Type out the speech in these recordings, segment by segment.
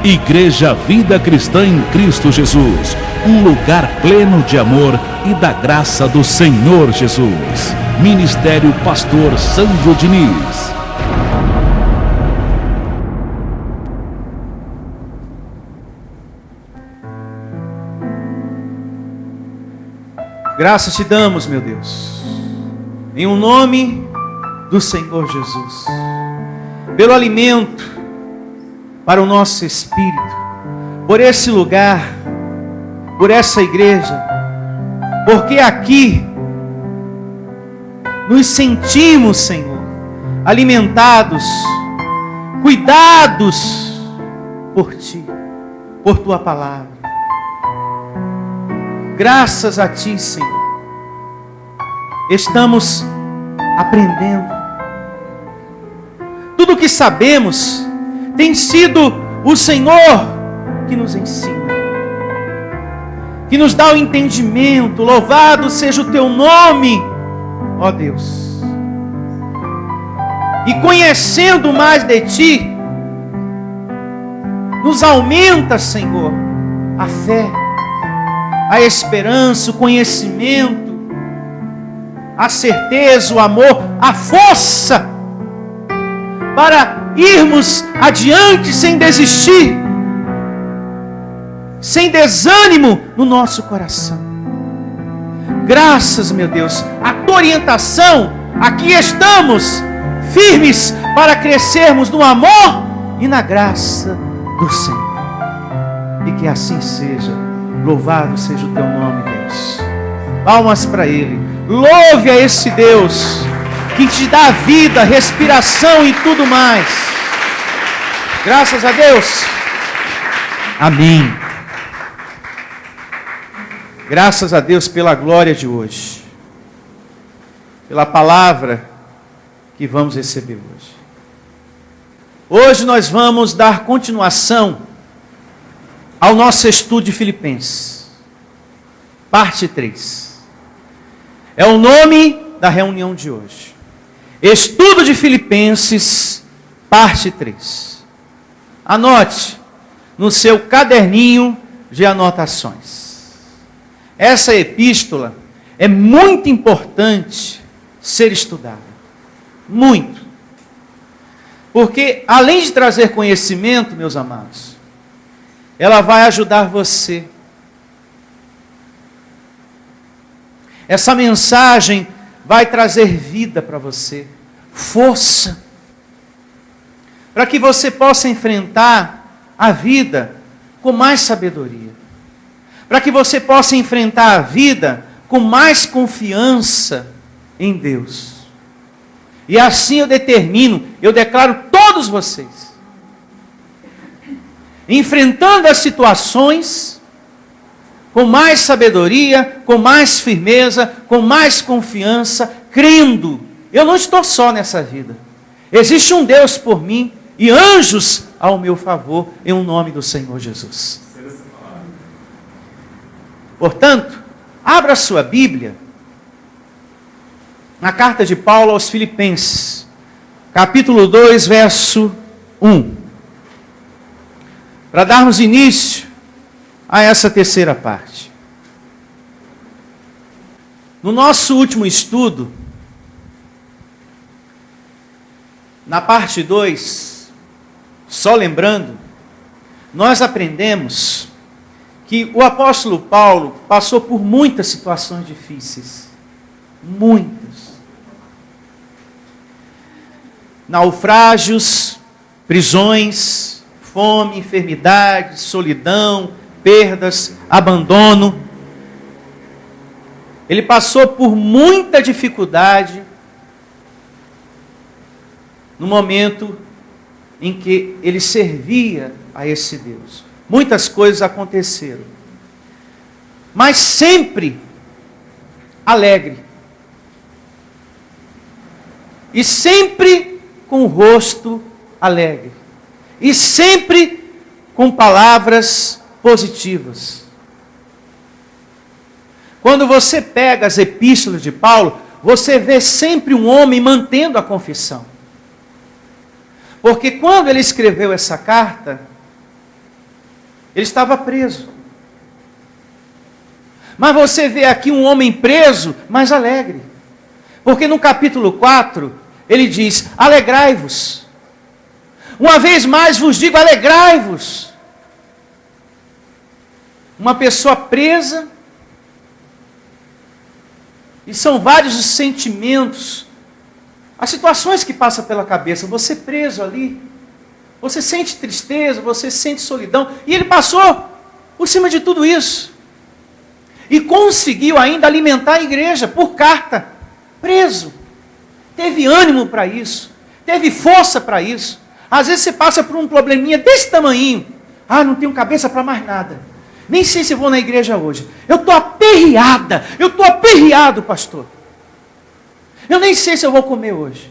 Igreja Vida Cristã em Cristo Jesus, um lugar pleno de amor e da graça do Senhor Jesus. Ministério Pastor Sandro Diniz. Graças te damos, meu Deus, em o nome do Senhor Jesus, pelo alimento para o nosso espírito, por esse lugar, por essa igreja, porque aqui nos sentimos, Senhor, alimentados, cuidados por Ti, por Tua palavra. Graças a Ti, Senhor, estamos aprendendo. Tudo o que sabemos tem sido o Senhor que nos ensina, que nos dá o entendimento. Louvado seja o Teu nome, ó Deus. E conhecendo mais de Ti, nos aumenta, Senhor, a fé, a esperança, o conhecimento, a certeza, o amor, a força para irmos adiante sem desistir, sem desânimo no nosso coração. Graças, meu Deus, a Tua orientação, aqui estamos firmes para crescermos no amor e na graça do Senhor. E que assim seja. Louvado seja o Teu nome, Deus. Palmas para Ele. Louve a esse Deus que te dá vida, respiração e tudo mais. Graças a Deus. Amém. Graças a Deus pela glória de hoje, pela palavra que vamos receber hoje. Hoje nós vamos dar continuação ao nosso estudo de Filipenses, parte 3. É o nome da reunião de hoje. Estudo de Filipenses, parte 3. Anote no seu caderninho de anotações. Essa epístola é muito importante ser estudada. Muito. Porque além de trazer conhecimento, meus amados, ela vai ajudar você. Essa mensagem vai trazer vida para você, força, para que você possa enfrentar a vida com mais sabedoria, para que você possa enfrentar a vida com mais confiança em Deus. E assim eu declaro todos vocês, enfrentando as situações com mais sabedoria, com mais firmeza, com mais confiança, crendo. Eu não estou só nessa vida. Existe um Deus por mim e anjos ao meu favor, em nome do Senhor Jesus. Portanto, abra sua Bíblia na carta de Paulo aos Filipenses, capítulo 2, verso 1. Para darmos início a essa terceira parte. No nosso último estudo, na parte 2, só lembrando, nós aprendemos que o apóstolo Paulo passou por muitas situações difíceis. Muitas. Naufrágios, prisões, fome, enfermidade, solidão, perdas, abandono. Ele passou por muita dificuldade no momento em que ele servia a esse Deus. Muitas coisas aconteceram, mas sempre alegre e sempre com o rosto alegre e sempre com palavras positivas. Quando você pega as epístolas de Paulo, você vê sempre um homem mantendo a confissão. Porque quando ele escreveu essa carta, Ele estava preso. Mas você vê aqui um homem preso, mas alegre. Porque no capítulo 4, ele diz: alegrai-vos. Uma vez mais vos digo, alegrai-vos. Uma pessoa presa, e são vários os sentimentos, as situações que passam pela cabeça. Você preso ali, você sente tristeza, você sente solidão. E ele passou por cima de tudo isso. E conseguiu ainda alimentar a igreja por carta, preso. Teve ânimo para isso, teve força para isso. Às vezes você passa por um probleminha desse tamanhinho. Ah, não tenho cabeça para mais nada. Nem sei se vou na igreja hoje. Eu estou aperreada, eu estou aperreado, pastor. Eu nem sei se eu vou comer hoje.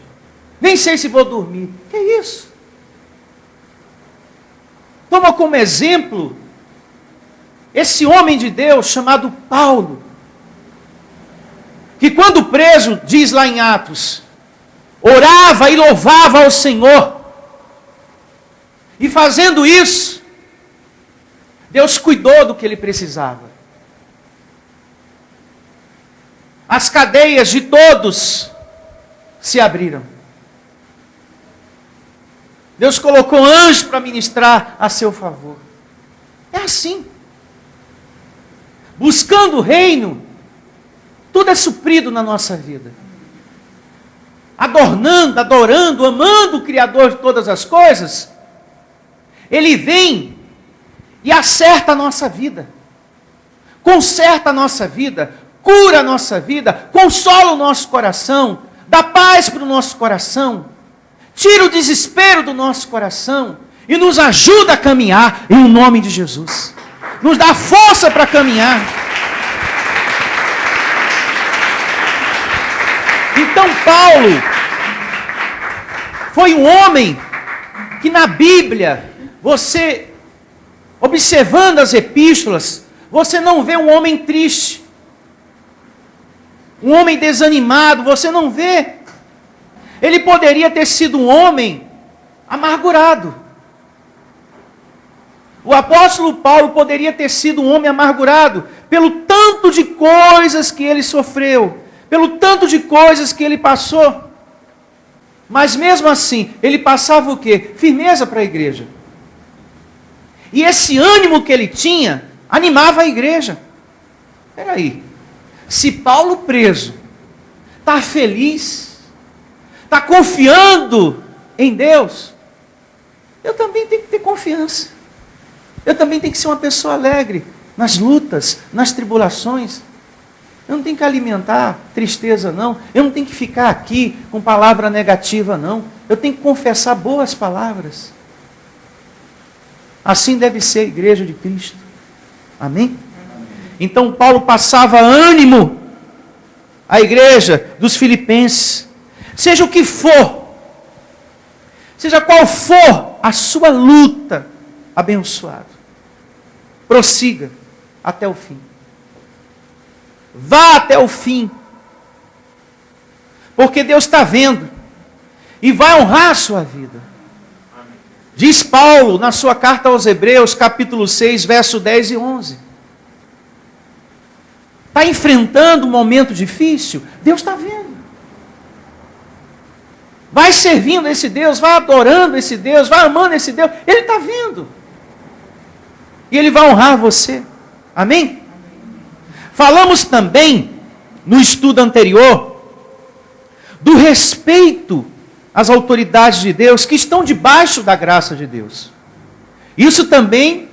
Nem sei se vou dormir. Que isso? Toma como exemplo esse homem de Deus chamado Paulo, que quando preso, diz lá em Atos, orava e louvava ao Senhor. E fazendo isso, Deus cuidou do que ele precisava. As cadeias de todos se abriram. Deus colocou anjos para ministrar a seu favor. É assim. Buscando o reino, tudo é suprido na nossa vida. Adorando, amando o Criador de todas as coisas, Ele vem e acerta a nossa vida. Conserta a nossa vida, cura a nossa vida, consola o nosso coração, dá paz para o nosso coração, tira o desespero do nosso coração e nos ajuda a caminhar em nome de Jesus. Nos dá força para caminhar. Então Paulo foi um homem que na Bíblia, você observando as epístolas, você não vê um homem triste, um homem desanimado, você não vê. Ele poderia ter sido um homem amargurado. O apóstolo Paulo poderia ter sido um homem amargurado pelo tanto de coisas que ele sofreu, pelo tanto de coisas que ele passou. Mas mesmo assim, ele passava o quê? Firmeza para a igreja. E esse ânimo que ele tinha, animava a igreja. Espera aí, se Paulo preso, está feliz, está confiando em Deus, eu também tenho que ter confiança. Eu também tenho que ser uma pessoa alegre nas lutas, nas tribulações. Eu não tenho que alimentar tristeza, não. Eu não tenho que ficar aqui com palavra negativa, não. Eu tenho que confessar boas palavras. Assim deve ser a igreja de Cristo. Amém? Então Paulo passava ânimo à igreja dos filipenses. Seja o que for, seja qual for a sua luta, abençoado, prossiga até o fim. Vá até o fim. Porque Deus está vendo e vai honrar a sua vida. Diz Paulo na sua carta aos Hebreus, capítulo 6, verso 10 e 11. Está enfrentando um momento difícil? Deus está vendo. Vai servindo esse Deus, vai adorando esse Deus, vai amando esse Deus. Ele está vendo. E Ele vai honrar você. Amém? Falamos também, no estudo anterior, do respeito às autoridades de Deus que estão debaixo da graça de Deus. Isso também,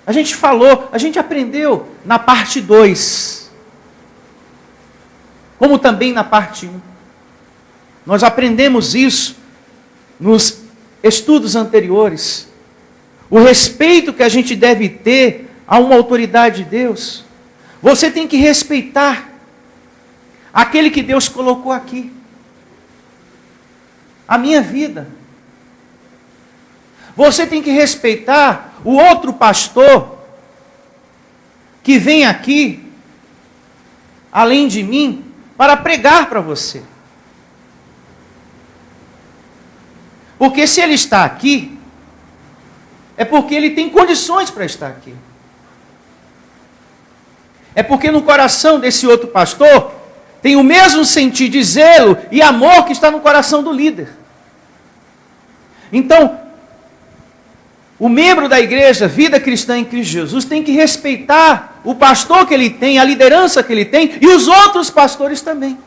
a gente falou, a gente aprendeu na parte 2. Como também na parte 1. Nós aprendemos isso nos estudos anteriores. O respeito que a gente deve ter a uma autoridade de Deus. Você tem que respeitar aquele que Deus colocou aqui. A minha vida. Você tem que respeitar o outro pastor que vem aqui, além de mim, para pregar para você. Porque se ele está aqui, é porque ele tem condições para estar aqui. É porque no coração desse outro pastor tem o mesmo sentir de zelo e amor que está no coração do líder. Então, o membro da igreja, Vida Cristã em Cristo Jesus, tem que respeitar o pastor que ele tem, a liderança que ele tem e os outros pastores também.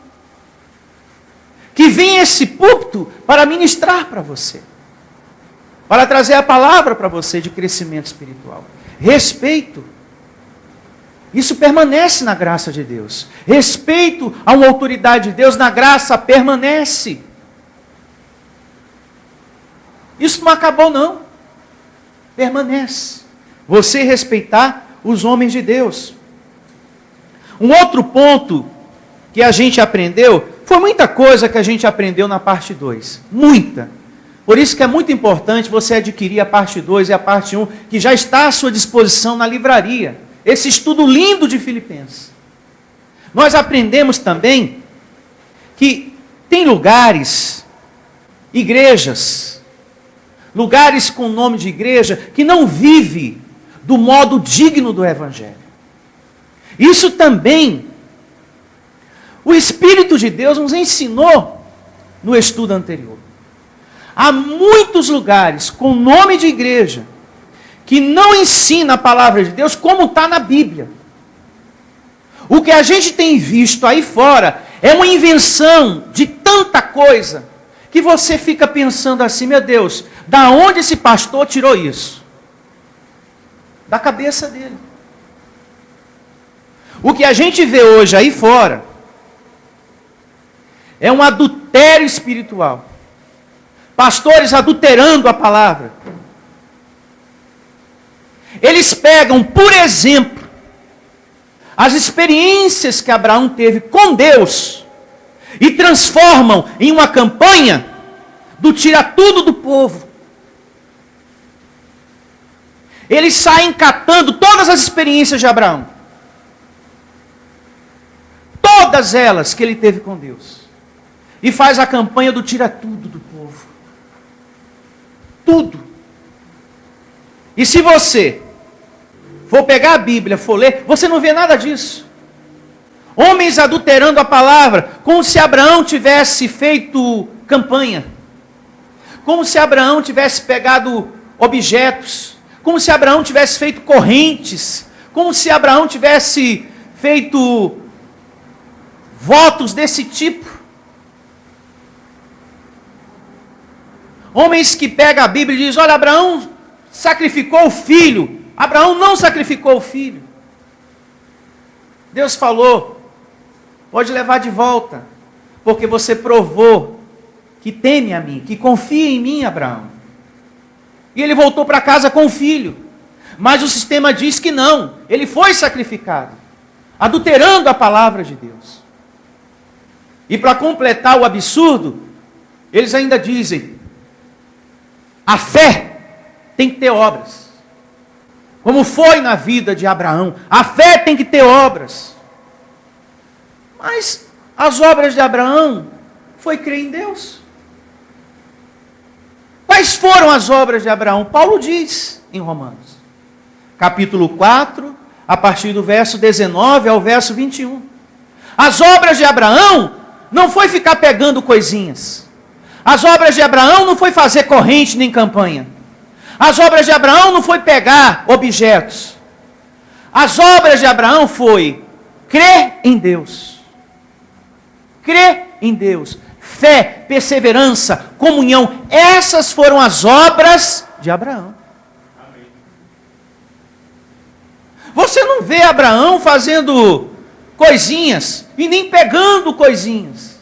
Que vem esse púlpito para ministrar para você, para trazer a palavra para você de crescimento espiritual. Respeito. Isso permanece na graça de Deus. Respeito a uma autoridade de Deus na graça permanece. Isso não acabou não. Permanece. Você respeitar os homens de Deus. Um outro ponto que a gente aprendeu, foi muita coisa que a gente aprendeu na parte 2. Muita. Por isso que é muito importante você adquirir a parte 2 e a parte 1, que já está à sua disposição na livraria. Esse estudo lindo de Filipenses. Nós aprendemos também que tem lugares, igrejas, lugares com nome de igreja, que não vive do modo digno do Evangelho. Isso também, o Espírito de Deus nos ensinou no estudo anterior. Há muitos lugares com nome de igreja, que não ensina a palavra de Deus como está na Bíblia. O que a gente tem visto aí fora é uma invenção de tanta coisa, que você fica pensando assim, meu Deus, da onde esse pastor tirou isso? Da cabeça dele. O que a gente vê hoje aí fora é um adultério espiritual. Pastores adulterando a palavra. Eles pegam, por exemplo, as experiências que Abraão teve com Deus e transformam em uma campanha do tira tudo do povo. Eles saem catando todas as experiências de Abraão. Todas elas que ele teve com Deus. E faz a campanha do tira tudo do povo. Tudo. E se você for pegar a Bíblia, for ler, você não vê nada disso. Homens adulterando a palavra, como se Abraão tivesse feito campanha. Como se Abraão tivesse pegado objetos. Como se Abraão tivesse feito correntes. Como se Abraão tivesse feito votos desse tipo. Homens que pegam a Bíblia e dizem, olha, Abraão sacrificou o filho. Abraão não sacrificou o filho. Deus falou, pode levar de volta, porque você provou que teme a mim, que confia em mim, Abraão. E ele voltou para casa com o filho. Mas o sistema diz que não, ele foi sacrificado, adulterando a palavra de Deus. E para completar o absurdo, eles ainda dizem, a fé tem que ter obras. Como foi na vida de Abraão. A fé tem que ter obras. Mas as obras de Abraão foi crer em Deus. Quais foram as obras de Abraão? Paulo diz em Romanos. Capítulo 4, a partir do verso 19 ao verso 21. As obras de Abraão não foi ficar pegando coisinhas. As obras de Abraão não foi fazer corrente nem campanha. As obras de Abraão não foi pegar objetos. As obras de Abraão foi crer em Deus. Crer em Deus. Fé, perseverança, comunhão. Essas foram as obras de Abraão. Amém. Você não vê Abraão fazendo coisinhas e nem pegando coisinhas.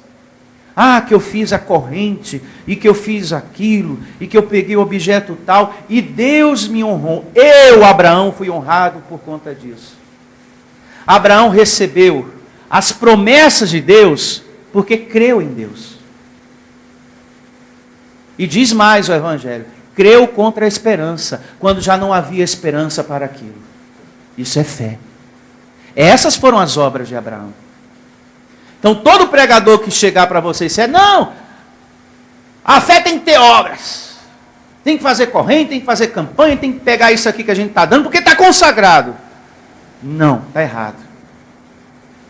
Ah, que eu fiz a corrente, e que eu fiz aquilo, e que eu peguei o objeto tal, e Deus me honrou. Eu, Abraão, fui honrado por conta disso. Abraão recebeu as promessas de Deus, porque creu em Deus. E diz mais o Evangelho, creu contra a esperança, quando já não havia esperança para aquilo. Isso é fé. Essas foram as obras de Abraão. Então, todo pregador que chegar para você e disser, não, a fé tem que ter obras. tem que fazer corrente, tem que fazer campanha, tem que pegar isso aqui que a gente está dando, porque está consagrado. Não, está errado.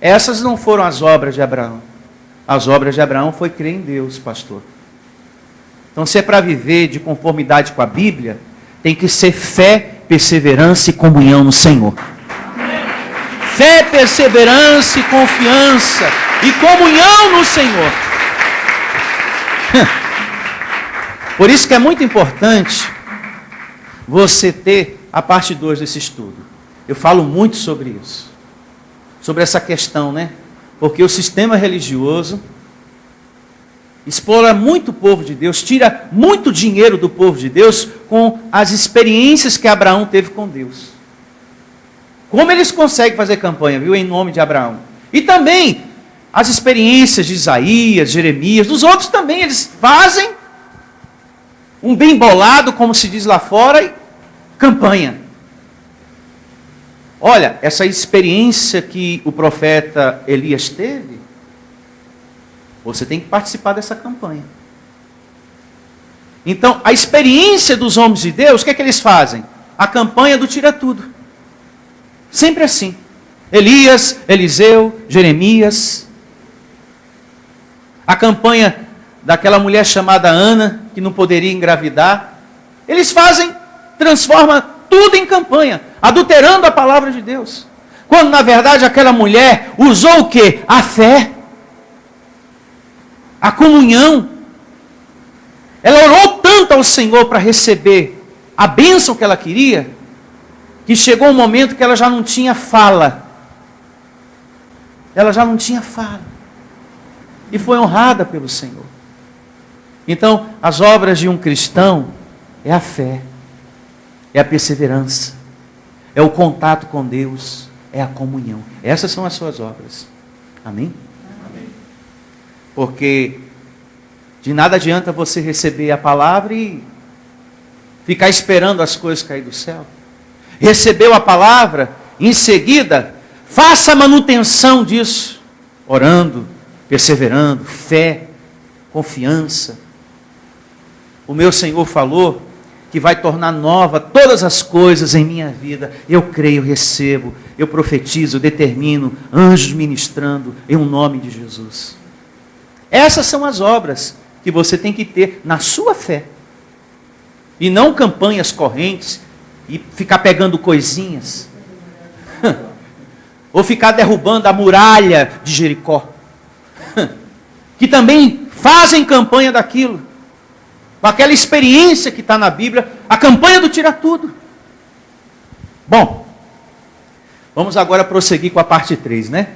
Essas não foram as obras de Abraão. As obras de Abraão foi crer em Deus, pastor. Então, se é para viver de conformidade com a Bíblia, tem que ser fé, perseverança e comunhão no Senhor. Fé, perseverança e confiança e comunhão no Senhor. Por isso que é muito importante você ter a parte 2 desse estudo. Eu falo muito sobre isso. Sobre essa questão, né? Porque o sistema religioso explora muito o povo de Deus, tira muito dinheiro do povo de Deus com as experiências que Abraão teve com Deus. Como eles conseguem fazer campanha, viu, em nome de Abraão. E também as experiências de Isaías, Jeremias, dos outros também, eles fazem um bem bolado, como se diz lá fora, e campanha. Olha, essa experiência que o profeta Elias teve, você tem que participar dessa campanha. Então, a experiência dos homens de Deus, o que é que eles fazem? A campanha do tira tudo. Sempre assim. Elias, Eliseu, Jeremias. A campanha daquela mulher chamada Ana, que não poderia engravidar. Eles fazem, transformam tudo em campanha, adulterando a palavra de Deus. Quando, na verdade, aquela mulher usou o quê? A fé. A comunhão. Ela orou tanto ao Senhor para receber a bênção que ela queria, que chegou um momento que ela já não tinha fala. Ela já não tinha fala. E foi honrada pelo Senhor. Então, as obras de um cristão é a fé, é a perseverança, é o contato com Deus, é a comunhão. Essas são as suas obras. Amém? Porque de nada adianta você receber a palavra e ficar esperando as coisas cair do céu. Recebeu a palavra, em seguida, faça a manutenção disso. Orando, perseverando, fé, confiança. O meu Senhor falou que vai tornar nova todas as coisas em minha vida. Eu creio, recebo, eu profetizo, eu determino, anjos ministrando, em nome de Jesus. Essas são as obras que você tem que ter na sua fé. E não campanhas correntes e ficar pegando coisinhas. Ou ficar derrubando a muralha de Jericó. Que também fazem campanha daquilo. Com aquela experiência que está na Bíblia, a campanha do tira tudo. Bom, vamos agora prosseguir com a parte 3, né?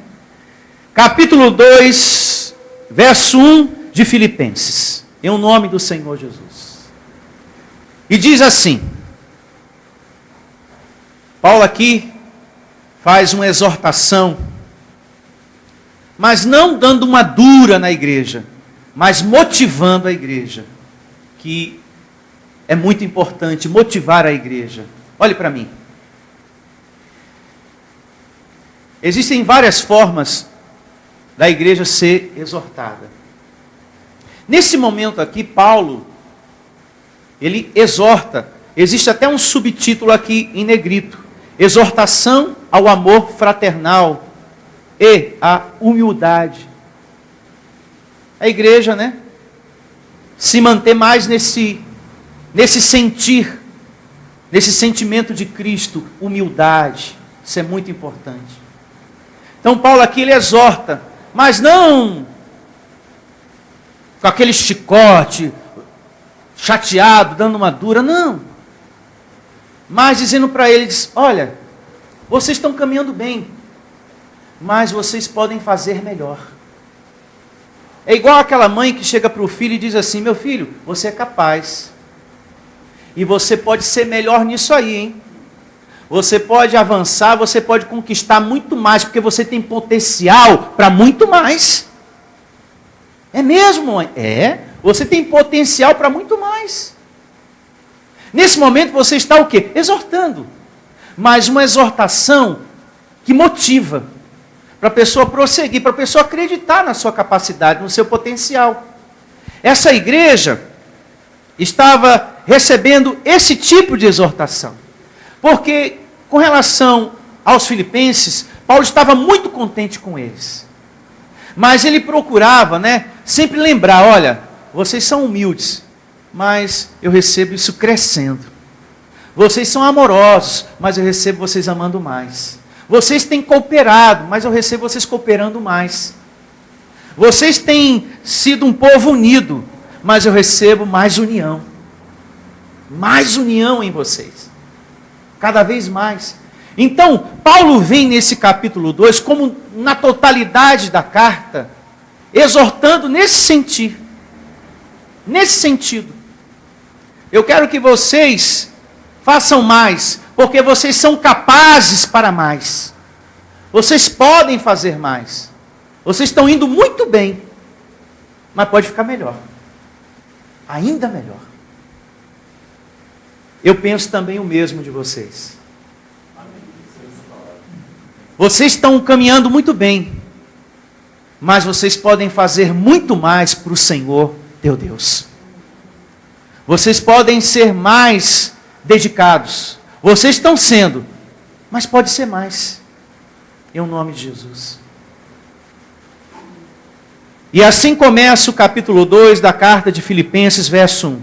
Capítulo 2, verso 1 de Filipenses, em nome do Senhor Jesus. E diz assim, Paulo aqui faz uma exortação, mas não dando uma dura na igreja, mas motivando a igreja, que é muito importante, motivar a igreja. Olhe para mim. Existem várias formas da igreja ser exortada. Nesse momento aqui, Paulo, ele exorta, existe até um subtítulo aqui em negrito, exortação ao amor fraternal e à humildade. A igreja, né? Se manter mais nesse sentir, nesse sentimento de Cristo, humildade. Isso é muito importante. Então Paulo aqui ele exorta, mas não com aquele chicote, chateado, dando uma dura, não. Mas dizendo para eles, olha, vocês estão caminhando bem, mas vocês podem fazer melhor. É igual aquela mãe que chega para o filho e diz assim, meu filho, você é capaz. E você pode ser melhor nisso aí, hein? Você pode avançar, você pode conquistar muito mais, porque você tem potencial para muito mais. É mesmo, mãe? É. Você tem potencial para muito mais. Nesse momento você está o quê? Exortando. Mas uma exortação que motiva. Para a pessoa prosseguir, para a pessoa acreditar na sua capacidade, no seu potencial. Essa igreja, estava recebendo esse tipo de exortação. Porque, com relação aos filipenses, Paulo estava muito contente com eles. Mas ele procurava, sempre lembrar, olha, vocês são humildes, mas eu recebo isso crescendo. Vocês são amorosos, mas eu recebo vocês amando mais. Vocês têm cooperado, mas eu recebo vocês cooperando mais. Vocês têm sido um povo unido, mas eu recebo mais união. Mais união em vocês. Cada vez mais. Então, Paulo vem nesse capítulo 2, como na totalidade da carta, exortando nesse sentido. Nesse sentido. Eu quero que vocês façam mais, porque vocês são capazes para mais. Vocês podem fazer mais. Vocês estão indo muito bem, mas pode ficar melhor. Ainda melhor. Eu penso também o mesmo de vocês. Vocês estão caminhando muito bem, mas vocês podem fazer muito mais para o Senhor, teu Deus. Vocês podem ser mais dedicados. Vocês estão sendo, mas pode ser mais. Em nome de Jesus. E assim começa o capítulo 2 da carta de Filipenses, verso 1.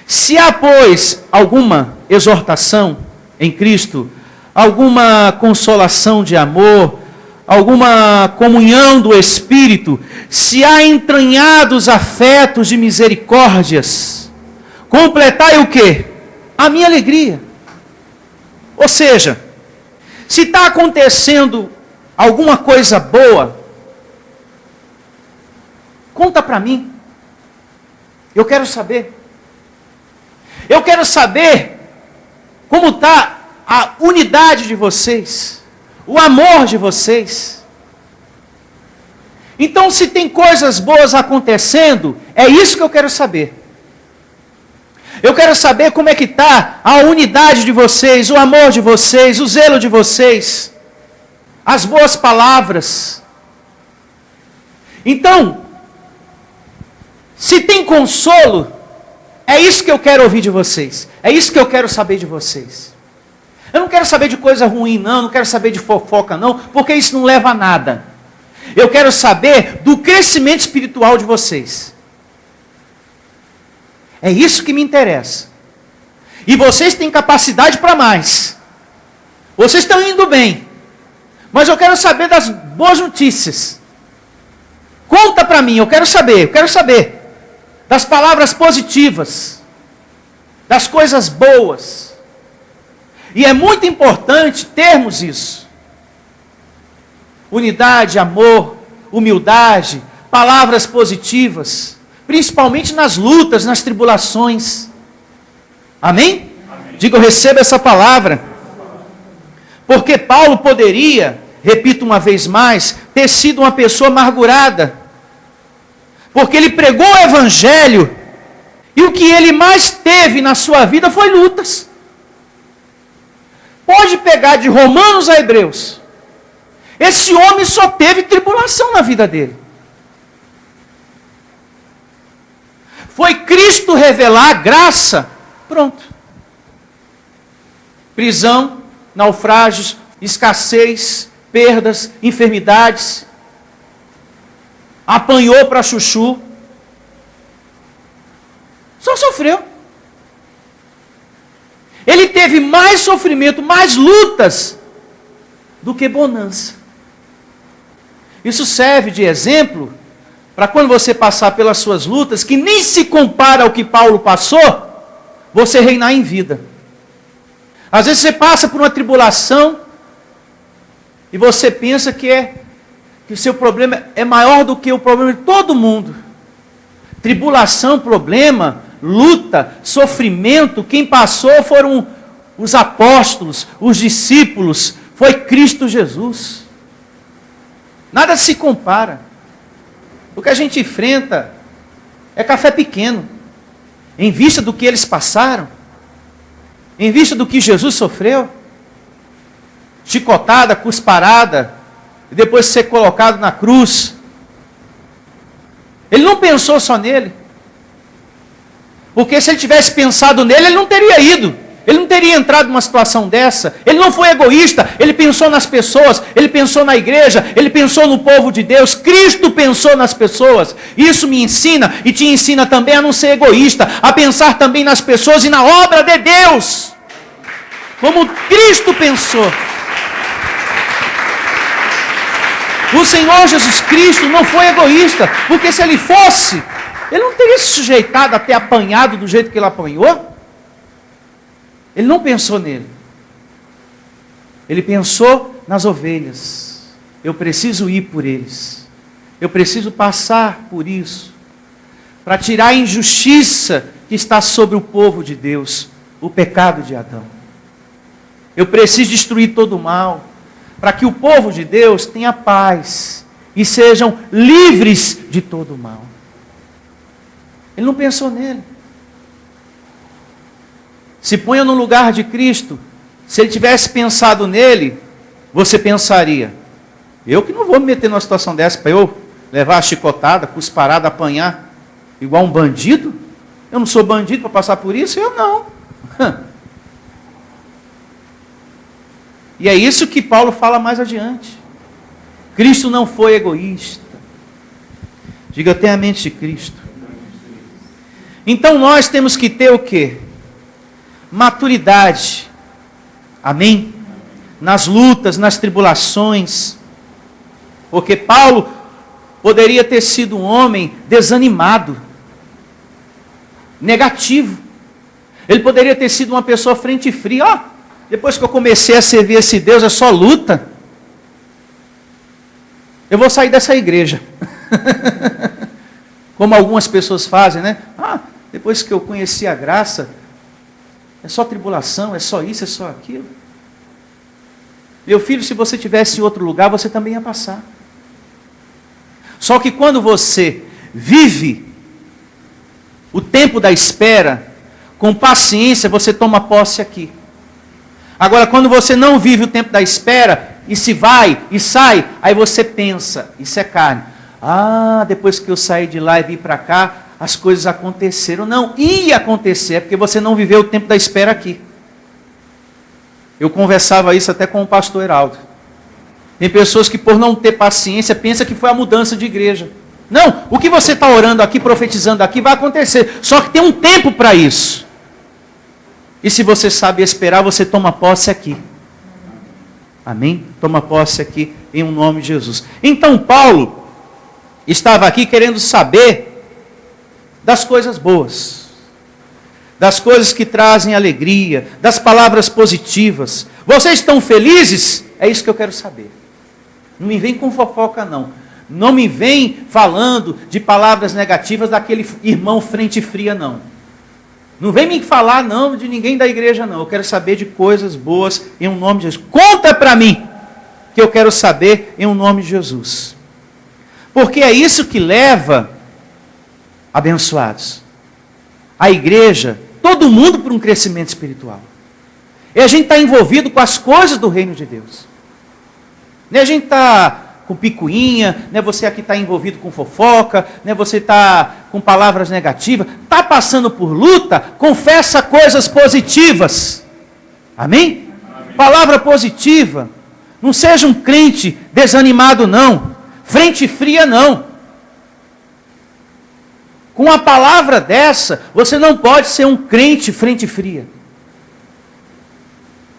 Se há, pois, alguma exortação em Cristo, alguma consolação de amor, alguma comunhão do Espírito, se há entranhados afetos de misericórdias, completai o quê? A minha alegria. Ou seja, se está acontecendo alguma coisa boa, conta para mim. Eu quero saber. Eu quero saber como está a unidade de vocês, o amor de vocês. Então, se tem coisas boas acontecendo, é isso que eu quero saber. Eu quero saber como é que está a unidade de vocês, o amor de vocês, o zelo de vocês, as boas palavras. Então, se tem consolo, é isso que eu quero ouvir de vocês. É isso que eu quero saber de vocês. Eu não quero saber de coisa ruim, não quero saber de fofoca, não, porque isso não leva a nada. Eu quero saber do crescimento espiritual de vocês. É isso que me interessa. E vocês têm capacidade para mais. Vocês estão indo bem. Mas eu quero saber das boas notícias. Conta para mim, eu quero saber das palavras positivas, das coisas boas. E é muito importante termos isso. Unidade, amor, humildade, palavras positivas, principalmente nas lutas, nas tribulações. Amém? Amém. Diga, eu recebo essa palavra. Porque Paulo poderia, repito uma vez mais, ter sido uma pessoa amargurada. Porque ele pregou o evangelho, e o que ele mais teve na sua vida foi lutas. Pode pegar de Romanos a Hebreus. Esse homem só teve tribulação na vida dele. Foi Cristo revelar a graça, pronto. Prisão, naufrágios, escassez, perdas, enfermidades. Apanhou para chuchu. Só sofreu. Ele teve mais sofrimento, mais lutas do que bonança. Isso serve de exemplo para quando você passar pelas suas lutas, que nem se compara ao que Paulo passou, você reinar em vida. Às vezes você passa por uma tribulação e você pensa que o seu problema é maior do que o problema de todo mundo. Tribulação, problema, luta, sofrimento, quem passou foram os apóstolos, os discípulos, foi Cristo Jesus. Nada se compara. O que a gente enfrenta é café pequeno, em vista do que eles passaram, em vista do que Jesus sofreu, chicotada, cusparada, e depois ser colocado na cruz. Ele não pensou só nele. Porque se ele tivesse pensado nele, ele não teria ido. Ele não teria entrado numa situação dessa. Ele não foi egoísta. Ele pensou nas pessoas. Ele pensou na igreja. Ele pensou no povo de Deus. Cristo pensou nas pessoas. Isso me ensina e te ensina também a não ser egoísta. A pensar também nas pessoas e na obra de Deus. Como Cristo pensou. O Senhor Jesus Cristo não foi egoísta. Porque se ele fosse, ele não teria se sujeitado a ter apanhado do jeito que ele apanhou. Ele não pensou nele. Ele pensou nas ovelhas. Eu preciso ir por eles. Eu preciso passar por isso. Para tirar a injustiça que está sobre o povo de Deus. O pecado de Adão. Eu preciso destruir todo o mal. Para que o povo de Deus tenha paz. E sejam livres de todo o mal. Ele não pensou nele. Se ponha no lugar de Cristo. Se ele tivesse pensado nele, você pensaria: eu que não vou me meter numa situação dessa para eu levar a chicotada, cusparada, apanhar igual um bandido. Eu não sou bandido para passar por isso? Eu não. E é isso que Paulo fala mais adiante. Cristo não foi egoísta. Diga, eu tenho a mente de Cristo. Então nós temos que ter o quê? Maturidade. Amém? Nas lutas, nas tribulações. Porque Paulo poderia ter sido um homem desanimado, negativo. Ele poderia ter sido uma pessoa frente fria. Ó, depois que eu comecei a servir esse Deus, é só luta. Eu vou sair dessa igreja. Como algumas pessoas fazem, né? Depois que eu conheci a graça, é só tribulação, é só isso, é só aquilo. Meu filho, se você estivesse em outro lugar, você também ia passar. Só que quando você vive o tempo da espera, com paciência, você toma posse aqui. Agora, quando você não vive o tempo da espera, e se vai, e sai, aí você pensa, isso é carne. Depois que eu saí de lá e vim para cá, as coisas aconteceram. Não, ia acontecer, porque você não viveu o tempo da espera aqui. Eu conversava isso até com o pastor Heraldo. Tem pessoas que por não ter paciência, pensam que foi a mudança de igreja. Não, o que você está orando aqui, profetizando aqui, vai acontecer. Só que tem um tempo para isso. E se você sabe esperar, você toma posse aqui. Amém? Toma posse aqui, em nome de Jesus. Então Paulo estava aqui querendo saber das coisas boas, das coisas que trazem alegria, das palavras positivas. Vocês estão felizes? É isso que eu quero saber. Não me vem com fofoca não. Não me vem falando de palavras negativas daquele irmão frente fria não. Não vem me falar não de ninguém da igreja não. Eu quero saber de coisas boas em nome de Jesus. Conta para mim, que eu quero saber em nome de Jesus. Porque é isso que leva, abençoados, a igreja, todo mundo para um crescimento espiritual. E a gente está envolvido com as coisas do reino de Deus. Não é a gente está com picuinha, não é você aqui está envolvido com fofoca, não é você está com palavras negativas. Está passando por luta, confessa coisas positivas. Amém? Amém? Palavra positiva. Não seja um crente desanimado não. Frente fria não. Com uma palavra dessa, você não pode ser um crente frente fria.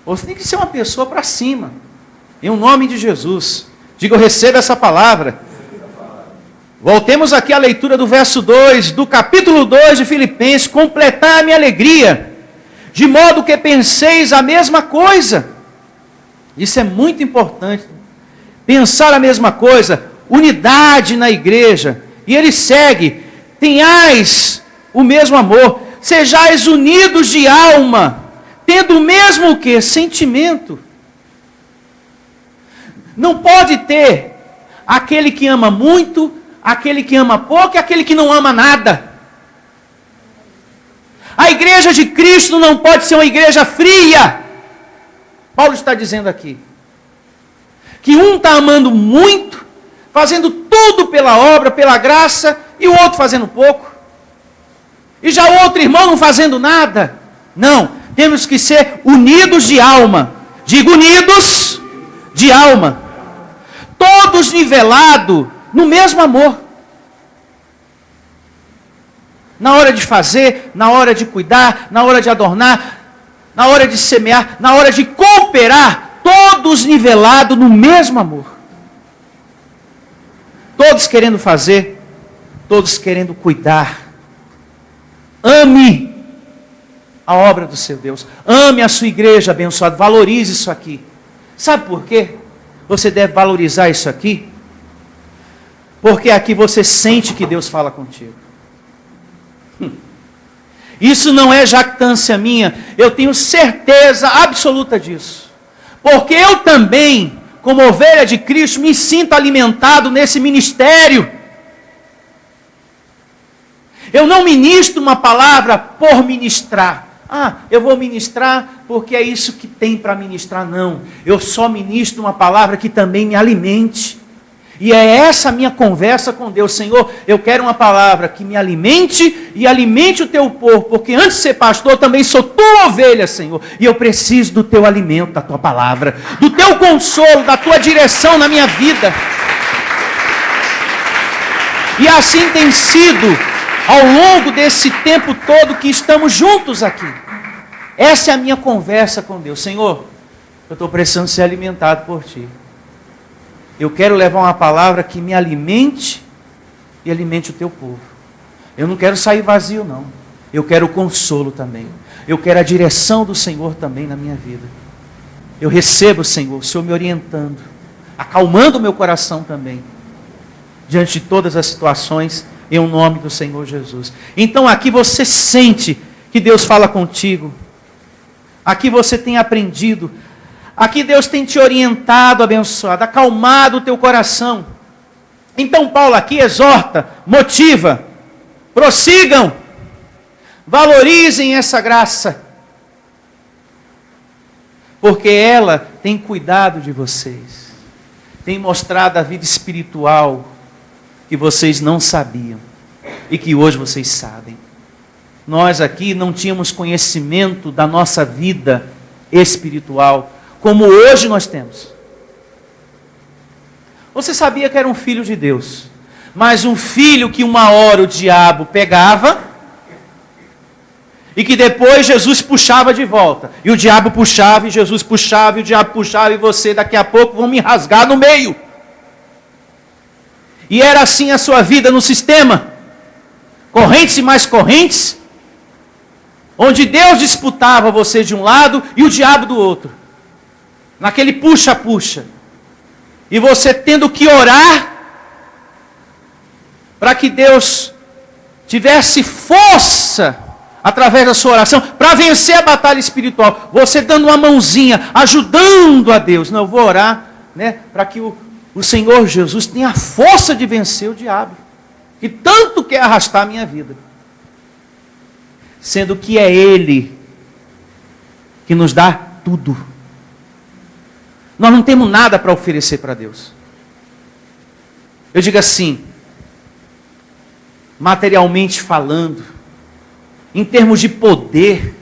Você tem que ser uma pessoa para cima. Em nome de Jesus. Diga, eu recebo essa palavra. Voltemos aqui à leitura do verso 2, do capítulo 2 de Filipenses. Completar a minha alegria, de modo que penseis a mesma coisa. Isso é muito importante. Pensar a mesma coisa. Unidade na igreja. E ele segue. Tenhais o mesmo amor, sejais unidos de alma, tendo o mesmo o quê? Sentimento. Não pode ter aquele que ama muito, aquele que ama pouco e aquele que não ama nada. A igreja de Cristo não pode ser uma igreja fria. Paulo está dizendo aqui que um está amando muito, fazendo tudo pela obra, pela graça, e o outro fazendo pouco. e já o outro irmão não fazendo nada. Não, temos que ser unidos de alma. Digo unidos de alma. Todos nivelados no mesmo amor. Na hora de fazer, na hora de cuidar, na hora de adornar, na hora de semear, na hora de cooperar, todos nivelados no mesmo amor. Todos querendo fazer, todos querendo cuidar. Ame a obra do seu Deus. Ame a sua igreja abençoada. Valorize isso aqui. Sabe por quê? Você deve valorizar isso aqui. Porque aqui você sente que Deus fala contigo. Isso não é jactância minha. Eu tenho certeza absoluta disso. Porque eu também, como ovelha de Cristo, me sinto alimentado nesse ministério. Eu não ministro uma palavra por ministrar. Eu vou ministrar porque é isso que tem para ministrar. Não. Eu só ministro uma palavra que também me alimente. E é essa a minha conversa com Deus. Senhor, eu quero uma palavra que me alimente e alimente o teu povo. Porque antes de ser pastor, eu também sou tua ovelha, Senhor. E eu preciso do teu alimento, da tua palavra. Do teu consolo, da tua direção na minha vida. E assim tem sido ao longo desse tempo todo que estamos juntos aqui. Essa é a minha conversa com Deus. Senhor, eu estou precisando ser alimentado por Ti. Eu quero levar uma palavra que me alimente e alimente o Teu povo. Eu não quero sair vazio, não. Eu quero o consolo também. Eu quero a direção do Senhor também na minha vida. Eu recebo, Senhor, o Senhor me orientando, acalmando o meu coração também, diante de todas as situações, em nome do Senhor Jesus. Então aqui você sente que Deus fala contigo. Aqui você tem aprendido. Aqui Deus tem te orientado, abençoado, acalmado o teu coração. Então Paulo aqui exorta, motiva, prossigam, valorizem essa graça. Porque ela tem cuidado de vocês. Tem mostrado a vida espiritual que vocês não sabiam e que hoje vocês sabem. Nós aqui não tínhamos conhecimento da nossa vida espiritual como hoje nós temos. Você sabia que era um filho de Deus, mas um filho que uma hora o diabo pegava e que depois Jesus puxava de volta. E o diabo puxava, e Jesus puxava, e o diabo puxava, e você daqui a pouco vão me rasgar no meio. E era assim a sua vida no sistema. Correntes e mais correntes, onde Deus disputava você de um lado e o diabo do outro. Naquele puxa-puxa. E você tendo que orar para que Deus tivesse força através da sua oração para vencer a batalha espiritual. Você dando uma mãozinha, ajudando a Deus. Não, eu vou orar, para que o Senhor Jesus tenha a força de vencer o diabo, que tanto quer arrastar a minha vida. Sendo que é Ele que nos dá tudo. Nós não temos nada para oferecer para Deus. Eu digo assim, materialmente falando, em termos de poder,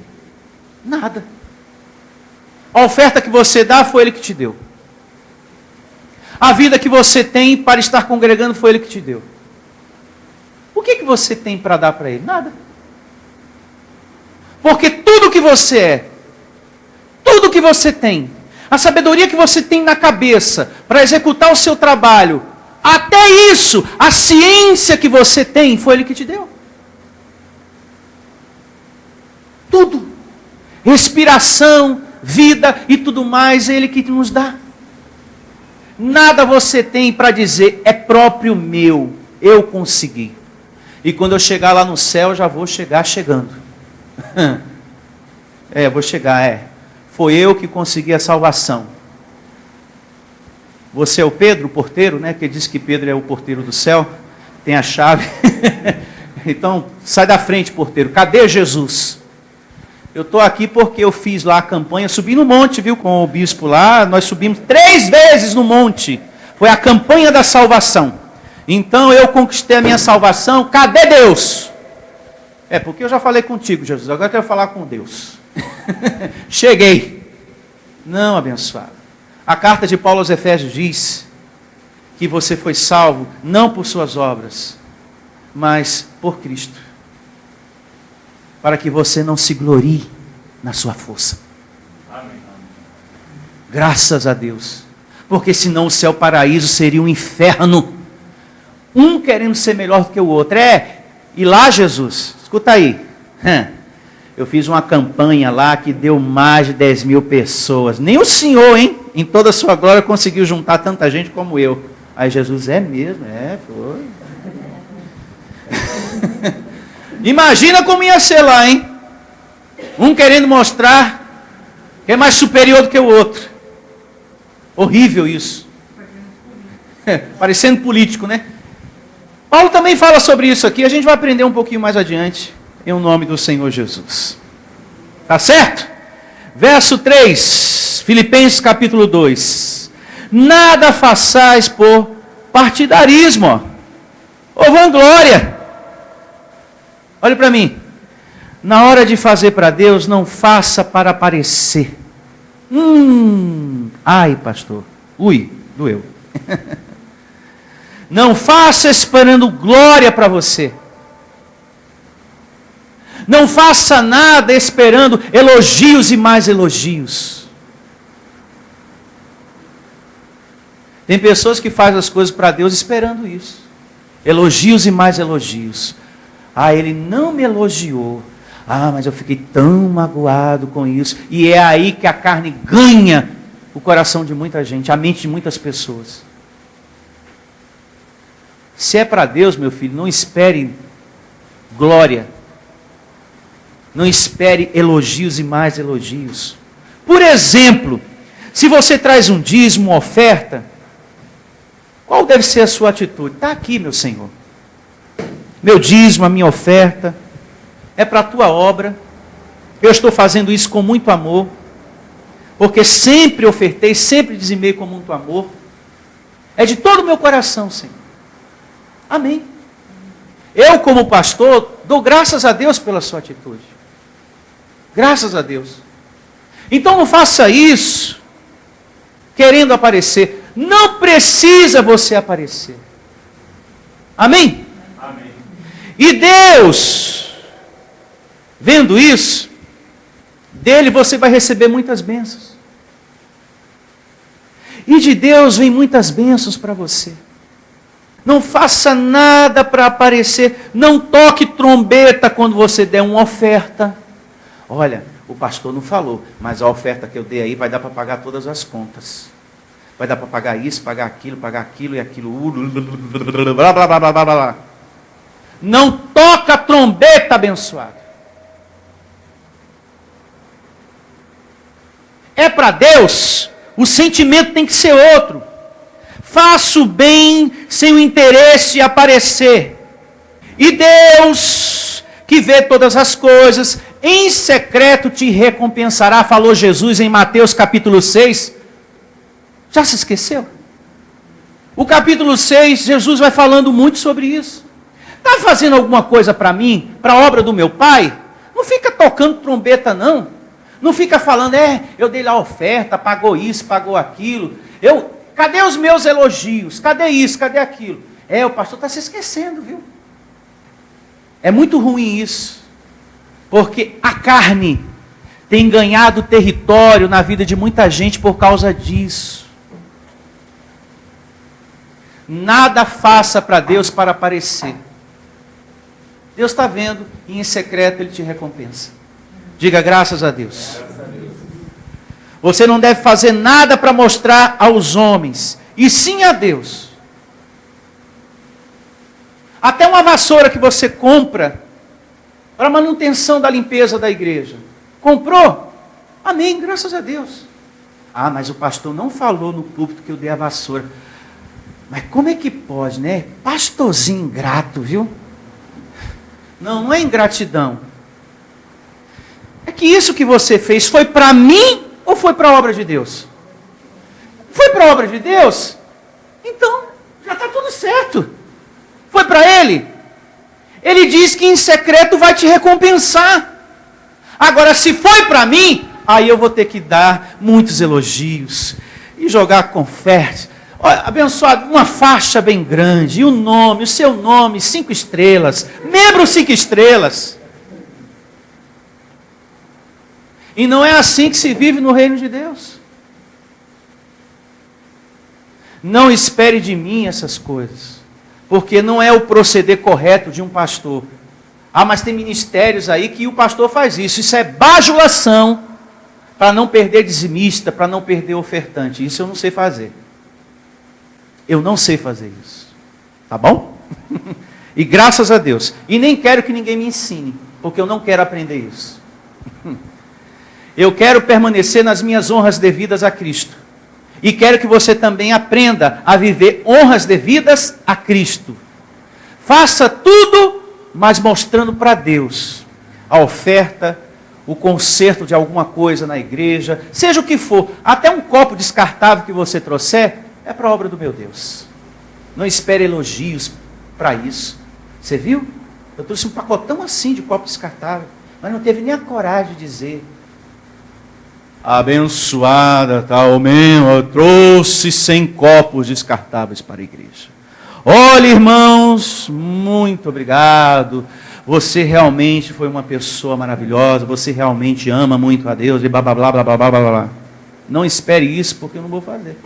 nada. A oferta que você dá foi Ele que te deu. A vida que você tem para estar congregando foi Ele que te deu. O que você tem para dar para Ele? Nada. Porque tudo que você é, tudo que você tem, a sabedoria que você tem na cabeça para executar o seu trabalho, até isso, a ciência que você tem, foi Ele que te deu. Tudo. Respiração, vida e tudo mais, é Ele que nos dá. Nada você tem para dizer, é próprio meu, eu consegui. E quando eu chegar lá no céu, eu já vou chegar chegando. Vou chegar, Foi eu que consegui a salvação. Você é o Pedro, o porteiro, que diz que Pedro é o porteiro do céu, tem a chave. Então, sai da frente, porteiro. Cadê Jesus? Eu estou aqui porque eu fiz lá a campanha, subi no monte, viu, com o bispo lá, nós subimos 3 vezes no monte. Foi a campanha da salvação. Então eu conquistei a minha salvação. Cadê Deus? Porque eu já falei contigo, Jesus, agora eu quero falar com Deus. Cheguei. Não, abençoado. A carta de Paulo aos Efésios diz que você foi salvo não por suas obras, mas por Cristo. Para que você não se glorie na sua força. Amém. Graças a Deus. Porque senão o céu paraíso seria um inferno. Um querendo ser melhor do que o outro. E lá, Jesus, escuta aí. Eu fiz uma campanha lá que deu mais de 10 mil pessoas. Nem o Senhor, hein? Em toda a sua glória conseguiu juntar tanta gente como eu. Aí Jesus, é mesmo? Foi. Imagina como ia ser lá, hein? Um querendo mostrar que é mais superior do que o outro. Horrível isso. Parecendo político, né? Paulo também fala sobre isso aqui. A gente vai aprender um pouquinho mais adiante. Em nome do Senhor Jesus. Tá certo? Verso 3. Filipenses capítulo 2. Nada façais por partidarismo. Ou vanglória. Olha para mim. Na hora de fazer para Deus, não faça para aparecer. Ai, pastor. Ui, doeu. Não faça esperando glória para você. Não faça nada esperando elogios e mais elogios. Tem pessoas que fazem as coisas para Deus esperando isso. Elogios e mais elogios. Ele não me elogiou. Mas eu fiquei tão magoado com isso. E é aí que a carne ganha o coração de muita gente, a mente de muitas pessoas. Se é para Deus, meu filho, não espere glória. Não espere elogios e mais elogios. Por exemplo, se você traz um dízimo, uma oferta, qual deve ser a sua atitude? Está aqui, meu Senhor. Meu dízimo, a minha oferta, é para a tua obra. Eu estou fazendo isso com muito amor, porque sempre ofertei, sempre dizimei com muito amor. É de todo o meu coração, Senhor. Amém. Eu, como pastor, dou graças a Deus pela sua atitude. Graças a Deus. Então não faça isso querendo aparecer. Não precisa você aparecer. Amém? Amém. E Deus, vendo isso, dele você vai receber muitas bênçãos. E de Deus vem muitas bênçãos para você. Não faça nada para aparecer. Não toque trombeta quando você der uma oferta. Olha, o pastor não falou, mas a oferta que eu dei aí vai dar para pagar todas as contas. Vai dar para pagar isso, pagar aquilo e aquilo. Blá, blá, blá, blá, blá, blá. Não toca trombeta, abençoado. É para Deus, o sentimento tem que ser outro. Faça o bem sem o interesse de aparecer. E Deus, que vê todas as coisas, em secreto te recompensará, falou Jesus em Mateus capítulo 6. Já se esqueceu? O capítulo 6, Jesus vai falando muito sobre isso. Está fazendo alguma coisa para mim, para a obra do meu Pai? Não fica tocando trombeta não. Não fica falando, eu dei lá a oferta, pagou isso, pagou aquilo. Cadê os meus elogios? Cadê isso, cadê aquilo? O pastor está se esquecendo, viu? É muito ruim isso. Porque a carne tem ganhado território na vida de muita gente por causa disso. Nada faça para Deus para aparecer. Deus está vendo e em secreto Ele te recompensa. Diga graças a Deus. Você não deve fazer nada para mostrar aos homens, e sim a Deus. Até uma vassoura que você compra para manutenção da limpeza da igreja. Comprou? Amém, graças a Deus. Mas o pastor não falou no púlpito que eu dei a vassoura. Mas como é que pode, né? Pastorzinho ingrato, viu? Não é ingratidão. É que isso que você fez foi para mim ou foi para a obra de Deus? Foi para a obra de Deus? Então, já está tudo certo. Foi para Ele? Ele diz que em secreto vai te recompensar. Agora, se foi para mim, aí eu vou ter que dar muitos elogios e jogar confete. Olha, abençoado, uma faixa bem grande, e o nome, o seu nome, 5 estrelas, membro 5 estrelas. E não é assim que se vive no reino de Deus. Não espere de mim essas coisas, porque não é o proceder correto de um pastor. Ah, mas tem ministérios aí que o pastor faz isso. Isso é bajulação para não perder dizimista, para não perder ofertante. Isso eu não sei fazer. Eu não sei fazer isso. Tá bom? E graças a Deus. E nem quero que ninguém me ensine, porque eu não quero aprender isso. Eu quero permanecer nas minhas honras devidas a Cristo. E quero que você também aprenda a viver honras devidas a Cristo. Faça tudo, mas mostrando para Deus a oferta, o conserto de alguma coisa na igreja, seja o que for, até um copo descartável que você trouxer, é para a obra do meu Deus. Não espere elogios para isso. Você viu? Eu trouxe um pacotão assim de copo descartável, mas não teve nem a coragem de dizer: abençoada tal mesmo, eu trouxe 100 copos descartáveis para a igreja. Olha, irmãos, muito obrigado. Você realmente foi uma pessoa maravilhosa. Você realmente ama muito a Deus. E blá, blá, blá, blá, blá, blá, blá. Não espere isso, porque eu não vou fazer.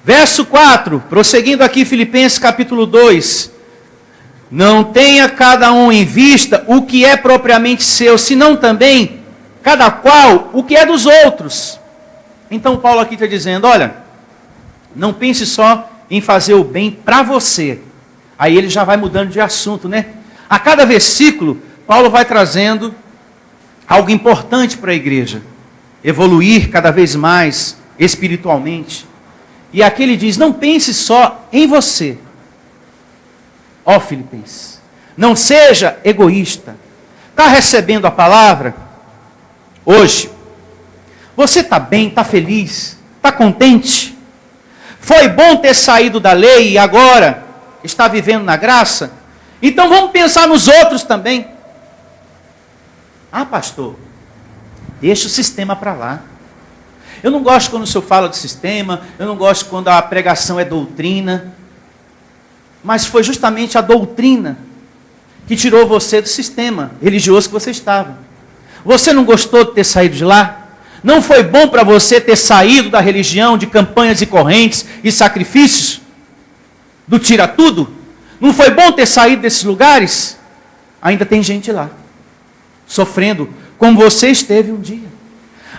Verso 4, prosseguindo aqui, Filipenses capítulo 2. Não tenha cada um em vista o que é propriamente seu, senão também, cada qual, o que é dos outros. Então Paulo aqui está dizendo, olha, não pense só em fazer o bem para você. Aí ele já vai mudando de assunto, né? A cada versículo, Paulo vai trazendo algo importante para a igreja. Evoluir cada vez mais espiritualmente. E aqui ele diz, não pense só em você. Ó Filipenses, não seja egoísta. Está recebendo a palavra? Hoje, você está bem, está feliz, está contente? Foi bom ter saído da lei e agora está vivendo na graça? Então vamos pensar nos outros também. Ah, pastor, deixa o sistema para lá. Eu não gosto quando o senhor fala de sistema, eu não gosto quando a pregação é doutrina. Mas foi justamente a doutrina que tirou você do sistema religioso que você estava. Você não gostou de ter saído de lá? Não foi bom para você ter saído da religião de campanhas e correntes e sacrifícios? Do tira tudo? Não foi bom ter saído desses lugares? Ainda tem gente lá, sofrendo, como você esteve um dia.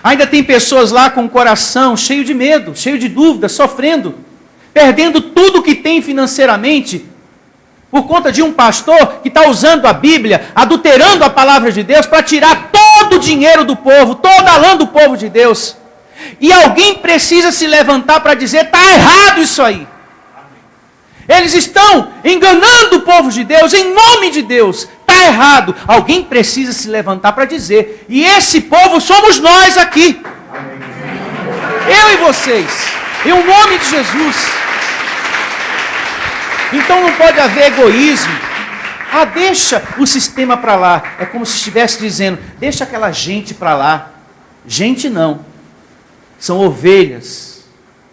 Ainda tem pessoas lá com o coração cheio de medo, cheio de dúvida, sofrendo, perdendo tudo que tem financeiramente, por conta de um pastor que está usando a Bíblia, adulterando a palavra de Deus, para tirar todo o dinheiro do povo, toda a lã do povo de Deus. E alguém precisa se levantar para dizer, está errado isso aí. Eles estão enganando o povo de Deus, em nome de Deus. Está errado. Alguém precisa se levantar para dizer. E esse povo somos nós aqui. Eu e vocês. Em nome de Jesus. Então não pode haver egoísmo. Ah, deixa o sistema para lá. É como se estivesse dizendo, deixa aquela gente para lá. Gente não. São ovelhas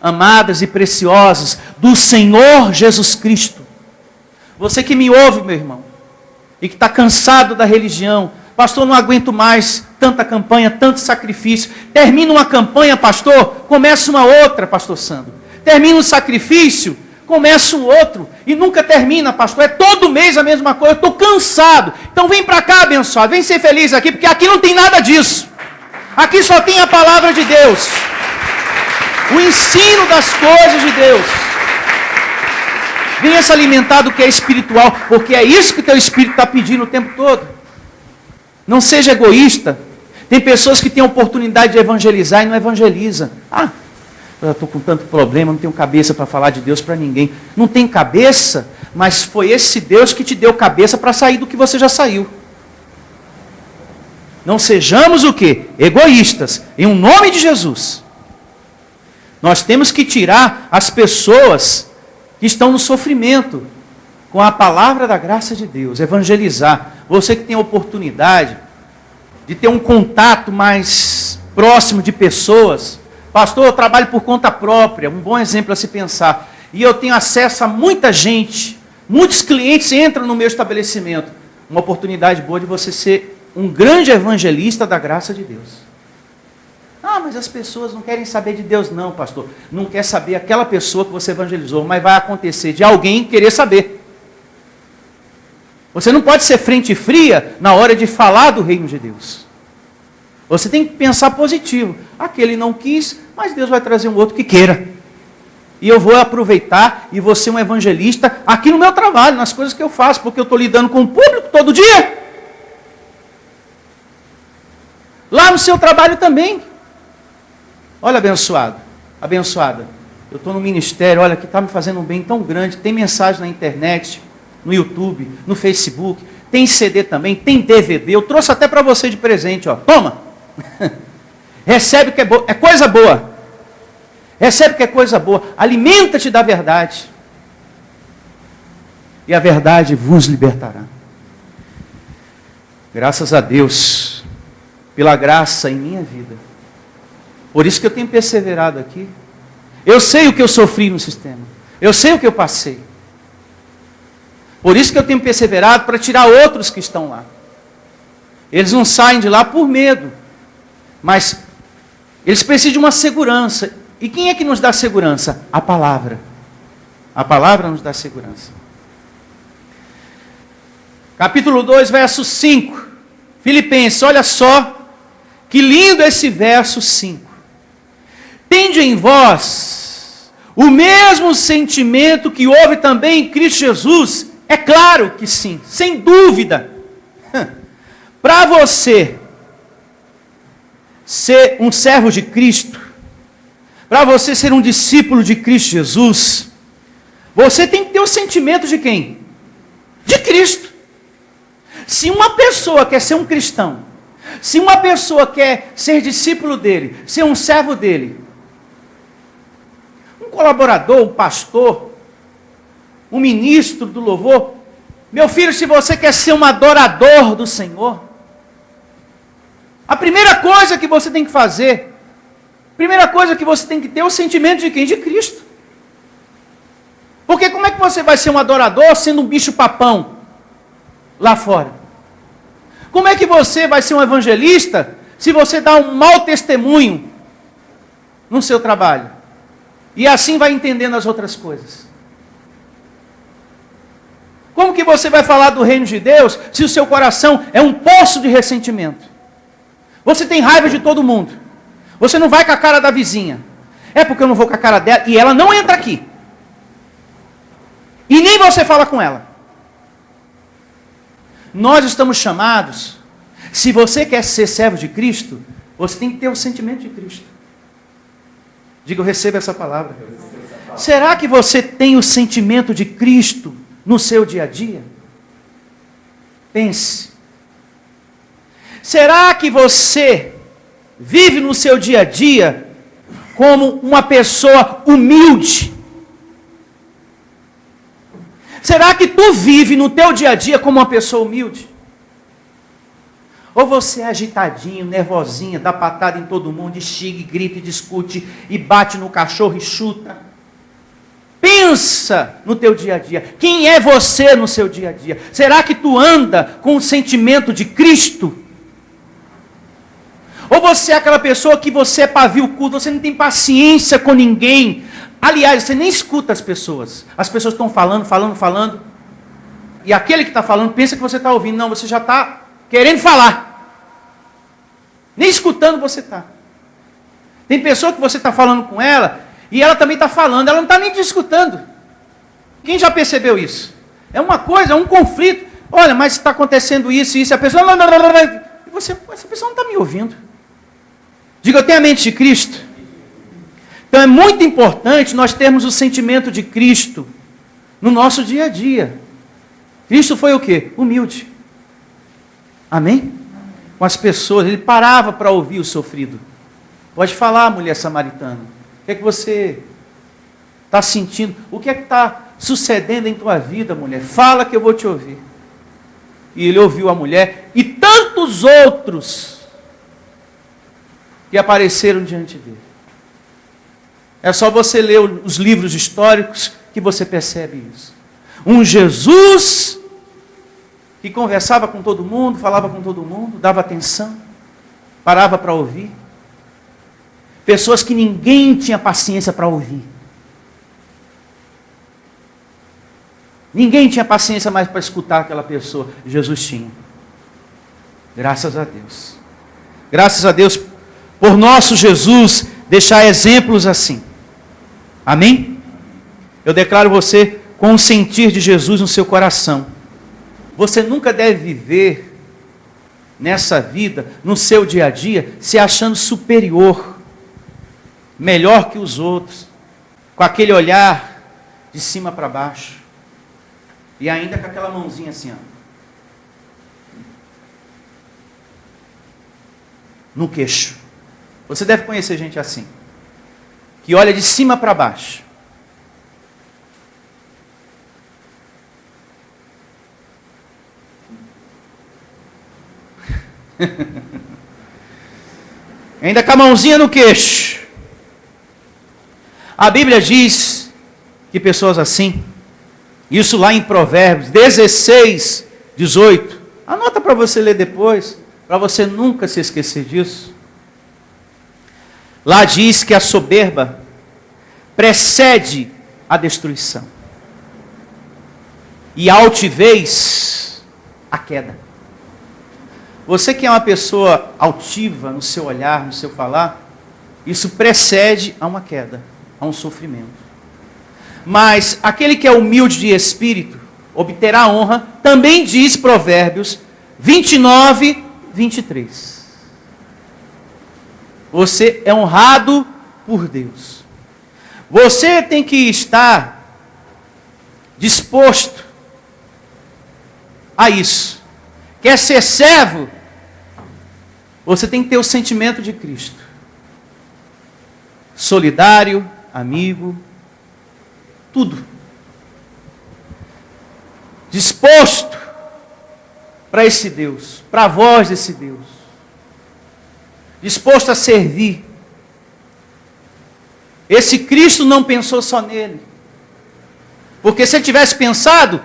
amadas e preciosas do Senhor Jesus Cristo. Você que me ouve, meu irmão, e que está cansado da religião, pastor, não aguento mais tanta campanha, tanto sacrifício. Termina uma campanha, pastor, começa uma outra, pastor Sandro. Termina um sacrifício, começa um outro, e nunca termina, pastor. É todo mês a mesma coisa, eu estou cansado. Então vem para cá, abençoado, vem ser feliz aqui, porque aqui não tem nada disso. Aqui só tem a palavra de Deus. O ensino das coisas de Deus. Venha se alimentar do que é espiritual, porque é isso que o teu espírito está pedindo o tempo todo. Não seja egoísta. Tem pessoas que têm a oportunidade de evangelizar e não evangeliza. Ah, eu estou com tanto problema, não tenho cabeça para falar de Deus para ninguém. Não tem cabeça, mas foi esse Deus que te deu cabeça para sair do que você já saiu. Não sejamos o quê? Egoístas, em um nome de Jesus. Nós temos que tirar as pessoas que estão no sofrimento. com a palavra da graça de Deus, evangelizar. Você que tem a oportunidade de ter um contato mais próximo de pessoas. Pastor, eu trabalho por conta própria, um bom exemplo a se pensar. E eu tenho acesso a muita gente, muitos clientes entram no meu estabelecimento. Uma oportunidade boa de você ser um grande evangelista da graça de Deus. Ah, mas as pessoas não querem saber de Deus. Não, pastor. Não quer saber aquela pessoa que você evangelizou, mas vai acontecer de alguém querer saber. Você não pode ser frente fria na hora de falar do reino de Deus. Você tem que pensar positivo. Aquele não quis, mas Deus vai trazer um outro que queira. E eu vou aproveitar e vou ser um evangelista aqui no meu trabalho, nas coisas que eu faço, porque eu estou lidando com o público todo dia. Lá no seu trabalho também. Olha, abençoado, abençoada. Eu estou no ministério, olha, que está me fazendo um bem tão grande. Tem mensagem na internet, no YouTube, no Facebook. Tem CD também, tem DVD. Eu trouxe até para você de presente, ó. Toma! Recebe que é coisa boa. Recebe que é coisa boa. Alimenta-te da verdade. E a verdade vos libertará. Graças a Deus, pela graça em minha vida. Por isso que eu tenho perseverado aqui. Eu sei o que eu sofri no sistema. Eu sei o que eu passei. Por isso que eu tenho perseverado para tirar outros que estão lá. Eles não saem de lá por medo. Mas eles precisam de uma segurança. E quem é que nos dá segurança? A palavra. A palavra nos dá segurança. Capítulo 2, verso 5. Filipenses, olha só. Que lindo esse verso 5. Tende em vós o mesmo sentimento que houve também em Cristo Jesus. É claro que sim, sem dúvida. Para você ser um servo de Cristo, para você ser um discípulo de Cristo Jesus, você tem que ter o sentimento de quem? De Cristo. Se uma pessoa quer ser um cristão, se uma pessoa quer ser discípulo dele, ser um servo dele, um colaborador, um pastor, um ministro do louvor, meu filho, se você quer ser um adorador do Senhor, a primeira coisa que você tem que fazer, primeira coisa que você tem que ter é o sentimento de quem? De Cristo. Porque como é que você vai ser um adorador sendo um bicho papão lá fora? Como é que você vai ser um evangelista se você dá um mau testemunho no seu trabalho? E assim vai entendendo as outras coisas. Como que você vai falar do reino de Deus se o seu coração é um poço de ressentimento? Você tem raiva de todo mundo. Você não vai com a cara da vizinha. É porque eu não vou com a cara dela e ela não entra aqui. E nem você fala com ela. Nós estamos chamados, se você quer ser servo de Cristo, você tem que ter o sentimento de Cristo. Diga, eu recebo essa palavra. Será que você tem o sentimento de Cristo no seu dia a dia? Pense. Será que você vive no seu dia a dia como uma pessoa humilde? Será que tu vive no teu dia a dia como uma pessoa humilde? Ou você é agitadinho, nervosinha, dá patada em todo mundo, estiga, grita e discute, e bate no cachorro e chuta? Pensa no teu dia a dia. Quem é você no seu dia a dia? Será que tu anda com o sentimento de Cristo? Ou você é aquela pessoa que você é pavio curto, você não tem paciência com ninguém? Aliás, você nem escuta as pessoas. As pessoas estão falando. E aquele que está falando pensa que você está ouvindo. Não, você já está querendo falar. Nem escutando você está. Tem pessoa que você está falando com ela e ela também está falando. Ela não está nem te escutando. Quem já percebeu isso? É uma coisa, é um conflito. Olha, mas está acontecendo isso e isso. A pessoa... E você, essa pessoa não está me ouvindo. Diga, eu tenho a mente de Cristo. Então é muito importante nós termos o sentimento de Cristo no nosso dia a dia. Cristo foi o quê? Humilde. Amém? Com as pessoas, ele parava para ouvir o sofrido. Pode falar, mulher samaritana. O que é que você está sentindo? O que é que está sucedendo em tua vida, mulher? Fala que eu vou te ouvir. E ele ouviu a mulher e tantos outros que apareceram diante dele. É só você ler os livros históricos que você percebe isso. Um Jesus que conversava com todo mundo, falava com todo mundo, dava atenção, parava para ouvir. Pessoas que ninguém tinha paciência para ouvir. Ninguém tinha paciência mais para escutar aquela pessoa. Jesus tinha. Graças a Deus. Graças a Deus por nosso Jesus deixar exemplos assim. Amém? Eu declaro você com o sentir de Jesus no seu coração. Você nunca deve viver nessa vida, no seu dia a dia, se achando superior, melhor que os outros, com aquele olhar de cima para baixo. E ainda com aquela mãozinha assim, ó, no queixo. Você deve conhecer gente assim, que olha de cima para baixo. Ainda com a mãozinha no queixo. A Bíblia diz que pessoas assim, isso lá em Provérbios 16, 18. Anota para você ler depois, para você nunca se esquecer disso. Lá diz que a soberba precede a destruição. E a altivez, a queda. Você que é uma pessoa altiva no seu olhar, no seu falar, isso precede a uma queda, a um sofrimento. Mas aquele que é humilde de espírito obterá honra, também diz Provérbios 29, 23. Você é honrado por Deus. Você tem que estar disposto a isso. Quer ser servo? Você tem que ter o sentimento de Cristo. Solidário, amigo, tudo. Disposto para esse Deus, para a voz desse Deus. Disposto a servir. Esse Cristo não pensou só nele. Porque se ele tivesse pensado,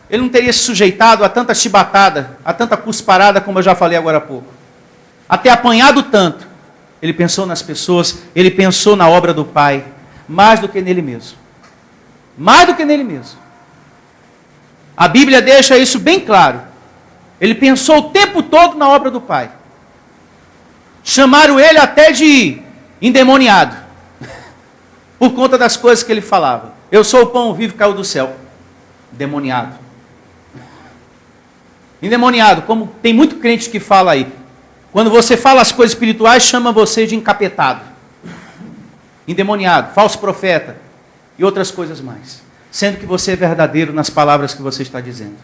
ele não teria se sujeitado a tanta chibatada, a tanta cusparada, como eu já falei agora há pouco. Até apanhado tanto. Ele pensou nas pessoas, ele pensou na obra do Pai, mais do que nele mesmo. Mais do que nele mesmo. A Bíblia deixa isso bem claro. Ele pensou o tempo todo na obra do Pai. Chamaram ele até de endemoniado. Por conta das coisas que ele falava. Eu sou o pão vivo que caiu do céu. Endemoniado. Endemoniado, como tem muito crente que fala aí. Quando você fala as coisas espirituais, chama você de encapetado. Endemoniado, falso profeta e outras coisas mais. Sendo que você é verdadeiro nas palavras que você está dizendo.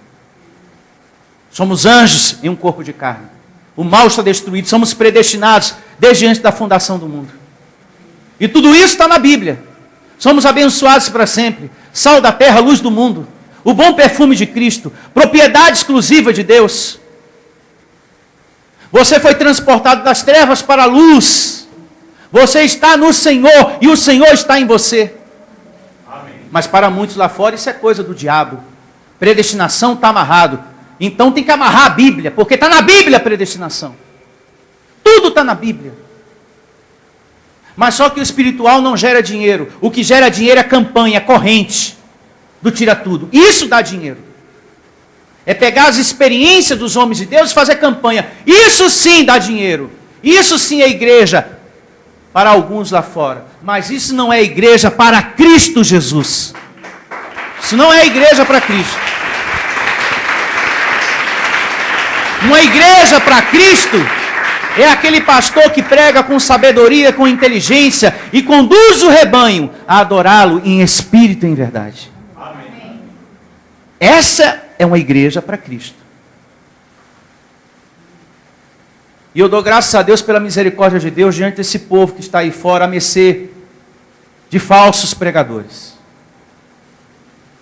Somos anjos em um corpo de carne. O mal está destruído, somos predestinados desde antes da fundação do mundo. E tudo isso está na Bíblia. Somos abençoados para sempre. Sal da terra, luz do mundo. O bom perfume de Cristo. Propriedade exclusiva de Deus. Você foi transportado das trevas para a luz. Você está no Senhor e o Senhor está em você. Amém. Mas para muitos lá fora isso é coisa do diabo. Predestinação está amarrado. Então tem que amarrar a Bíblia, porque está na Bíblia a predestinação. Tudo está na Bíblia. Mas só que o espiritual não gera dinheiro. O que gera dinheiro é campanha, corrente do tira tudo. Isso dá dinheiro. É pegar as experiências dos homens de Deus e fazer campanha. Isso sim dá dinheiro. Isso sim é igreja para alguns lá fora. Mas isso não é igreja para Cristo Jesus. Isso não é igreja para Cristo. Uma igreja para Cristo é aquele pastor que prega com sabedoria, com inteligência e conduz o rebanho a adorá-lo em espírito e em verdade. Amém. Essa é uma igreja para Cristo. E eu dou graças a Deus pela misericórdia de Deus diante desse povo que está aí fora a mercê de falsos pregadores.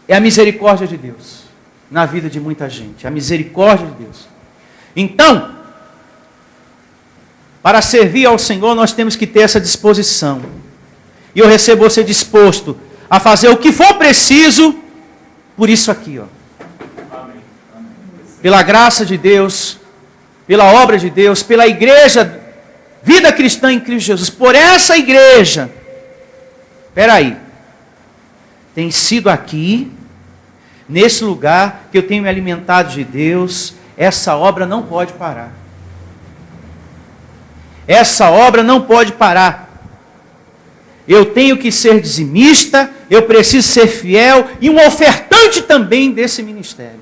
É a misericórdia de Deus na vida de muita gente. A misericórdia de Deus. Então, para servir ao Senhor, nós temos que ter essa disposição. E eu recebo você disposto a fazer o que for preciso por isso aqui, ó. Pela graça de Deus, pela obra de Deus, pela igreja, vida cristã em Cristo Jesus, por essa igreja. Espera aí. Tem sido aqui, nesse lugar, que eu tenho me alimentado de Deus. Essa obra não pode parar. Essa obra não pode parar. Eu tenho que ser dizimista, eu preciso ser fiel e um ofertante também desse ministério.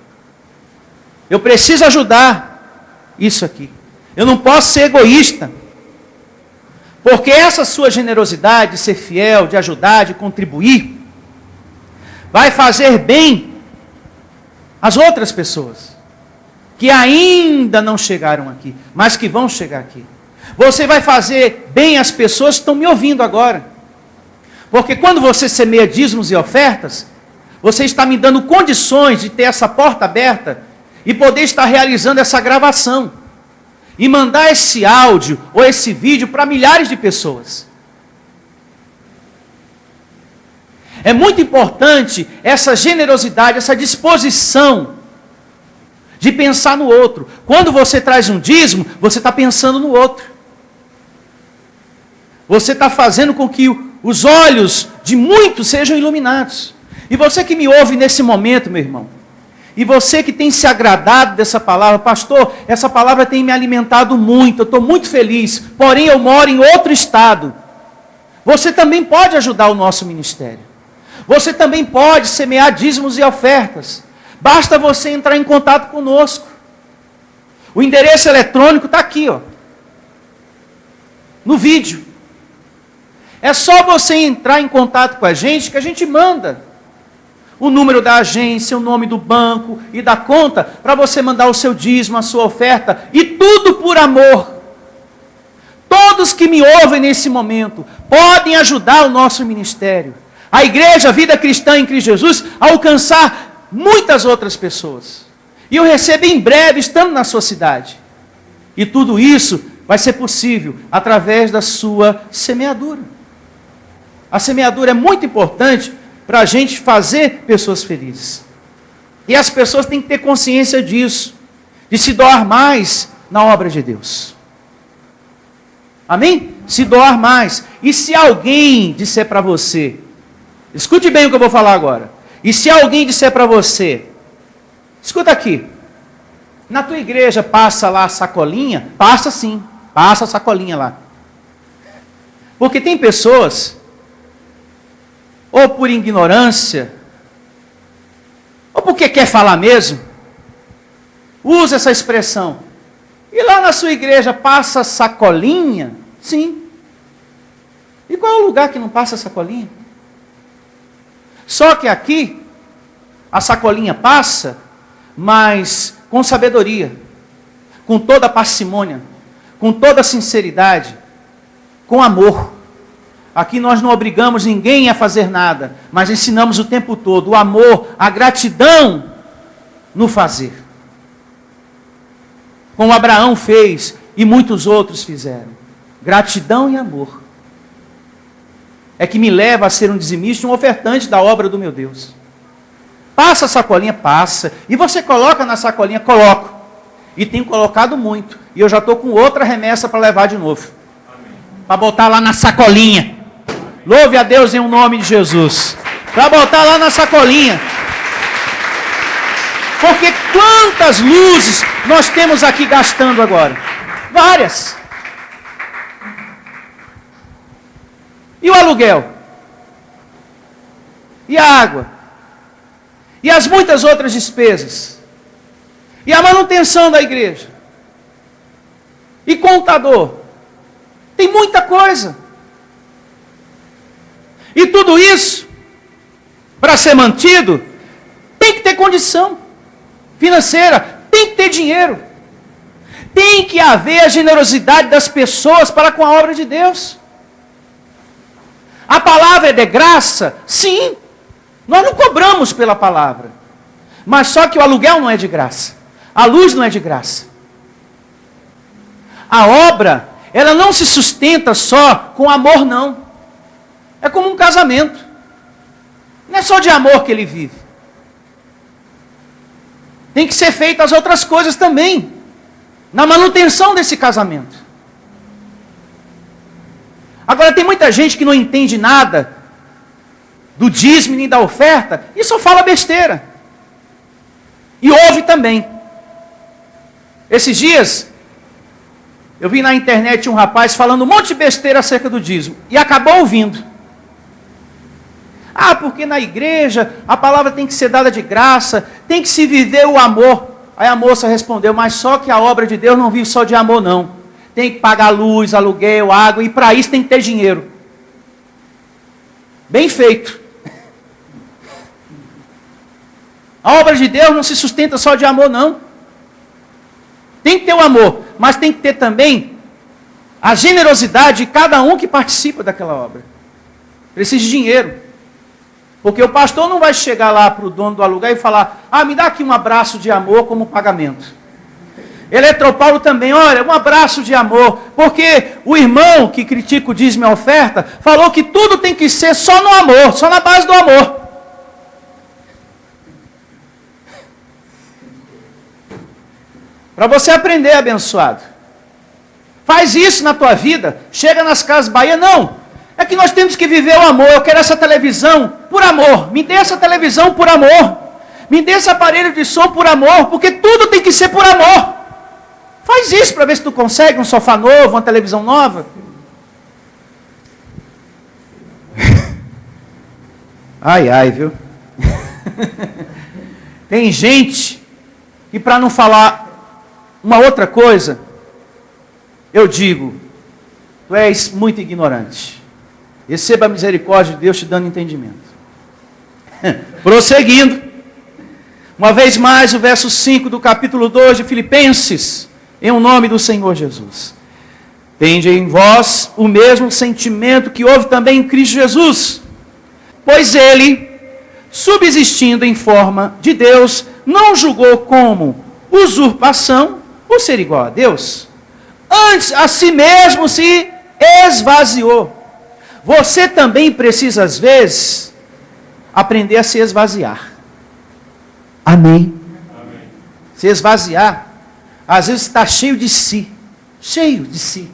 Eu preciso ajudar isso aqui. Eu não posso ser egoísta. Porque essa sua generosidade de ser fiel, de ajudar, de contribuir, vai fazer bem às outras pessoas que ainda não chegaram aqui, mas que vão chegar aqui. Você vai fazer bem às pessoas que estão me ouvindo agora. Porque quando você semeia dízimos e ofertas, você está me dando condições de ter essa porta aberta e poder estar realizando essa gravação. E mandar esse áudio ou esse vídeo para milhares de pessoas. É muito importante essa generosidade, essa disposição de pensar no outro. Quando você traz um dízimo, você está pensando no outro. Você está fazendo com que os olhos de muitos sejam iluminados. E você que me ouve nesse momento, meu irmão, e você que tem se agradado dessa palavra, pastor, essa palavra tem me alimentado muito, eu estou muito feliz, porém eu moro em outro estado. Você também pode ajudar o nosso ministério. Você também pode semear dízimos e ofertas. Basta você entrar em contato conosco. O endereço eletrônico está aqui, ó, no vídeo. É só você entrar em contato com a gente que a gente manda o número da agência, o nome do banco e da conta, para você mandar o seu dízimo, a sua oferta, e tudo por amor. Todos que me ouvem nesse momento podem ajudar o nosso ministério, a igreja, a vida cristã em Cristo Jesus, a alcançar muitas outras pessoas. E eu recebo em breve, estando na sua cidade. E tudo isso vai ser possível através da sua semeadura. A semeadura é muito importante para a gente fazer pessoas felizes. E as pessoas têm que ter consciência disso, de se doar mais na obra de Deus. Amém? Se doar mais. E se alguém disser para você, escute bem o que eu vou falar agora. E se alguém disser para você, escuta aqui, na tua igreja passa lá a sacolinha? Passa sim, passa a sacolinha lá. Porque tem pessoas, ou por ignorância, ou porque quer falar mesmo, usa essa expressão. E lá na sua igreja passa sacolinha? Sim. E qual é o lugar que não passa sacolinha? Só que aqui, a sacolinha passa, mas com sabedoria, com toda parcimônia, com toda sinceridade, com amor. Aqui nós não obrigamos ninguém a fazer nada, mas ensinamos o tempo todo o amor, a gratidão no fazer. Como Abraão fez e muitos outros fizeram. Gratidão e amor. É que me leva a ser um dizimista, um ofertante da obra do meu Deus. Passa a sacolinha, passa. E você coloca na sacolinha? Coloco. E tenho colocado muito. E eu já estou com outra remessa para levar de novo. Para botar lá na sacolinha. Louve a Deus em um nome de Jesus. Para botar lá na sacolinha. Porque quantas luzes nós temos aqui gastando agora? Várias. E o aluguel? E a água? E as muitas outras despesas? E a manutenção da igreja? E contador? Tem muita coisa. E tudo isso, para ser mantido, tem que ter condição financeira, tem que ter dinheiro. Tem que haver a generosidade das pessoas para com a obra de Deus. A palavra é de graça? Sim. Nós não cobramos pela palavra. Mas só que o aluguel não é de graça. A luz não é de graça. A obra, ela não se sustenta só com amor, não. É como um casamento. Não é só de amor que ele vive. Tem que ser feitas as outras coisas também. Na manutenção desse casamento. Agora tem muita gente que não entende nada do dízimo nem da oferta e só fala besteira. E ouve também. Esses dias, eu vi na internet um rapaz falando um monte de besteira acerca do dízimo. E acabou ouvindo. Ah, porque na igreja a palavra tem que ser dada de graça, tem que se viver o amor. Aí a moça respondeu, mas só que a obra de Deus não vive só de amor, não. Tem que pagar luz, aluguel, água, e para isso tem que ter dinheiro. Bem feito. A obra de Deus não se sustenta só de amor, não. Tem que ter o amor, mas tem que ter também a generosidade de cada um que participa daquela obra. Precisa de dinheiro. Porque o pastor não vai chegar lá para o dono do aluguel e falar, ah, me dá aqui um abraço de amor como pagamento. Eletropaulo também, olha, um abraço de amor. Porque o irmão que critica o dízimo e a oferta, falou que tudo tem que ser só no amor, só na base do amor. Para você aprender, abençoado. Faz isso na tua vida, chega nas Casas Bahia, não. É que nós temos que viver o amor. Eu quero essa televisão por amor. Me dê essa televisão por amor. Me dê esse aparelho de som por amor. Porque tudo tem que ser por amor. Faz isso para ver se tu consegue um sofá novo, uma televisão nova. Ai, ai, viu? Tem gente que, para não falar uma outra coisa, eu digo, tu és muito ignorante. Receba a misericórdia de Deus te dando entendimento. Prosseguindo. Uma vez mais, o verso 5 do capítulo 2 de Filipenses. Em o nome do Senhor Jesus. Tende em vós o mesmo sentimento que houve também em Cristo Jesus. Pois ele, subsistindo em forma de Deus, não julgou como usurpação por ser igual a Deus. Antes, a si mesmo se esvaziou. Você também precisa, às vezes, aprender a se esvaziar. Amém? Amém. Se esvaziar. Às vezes está cheio de si. Cheio de si.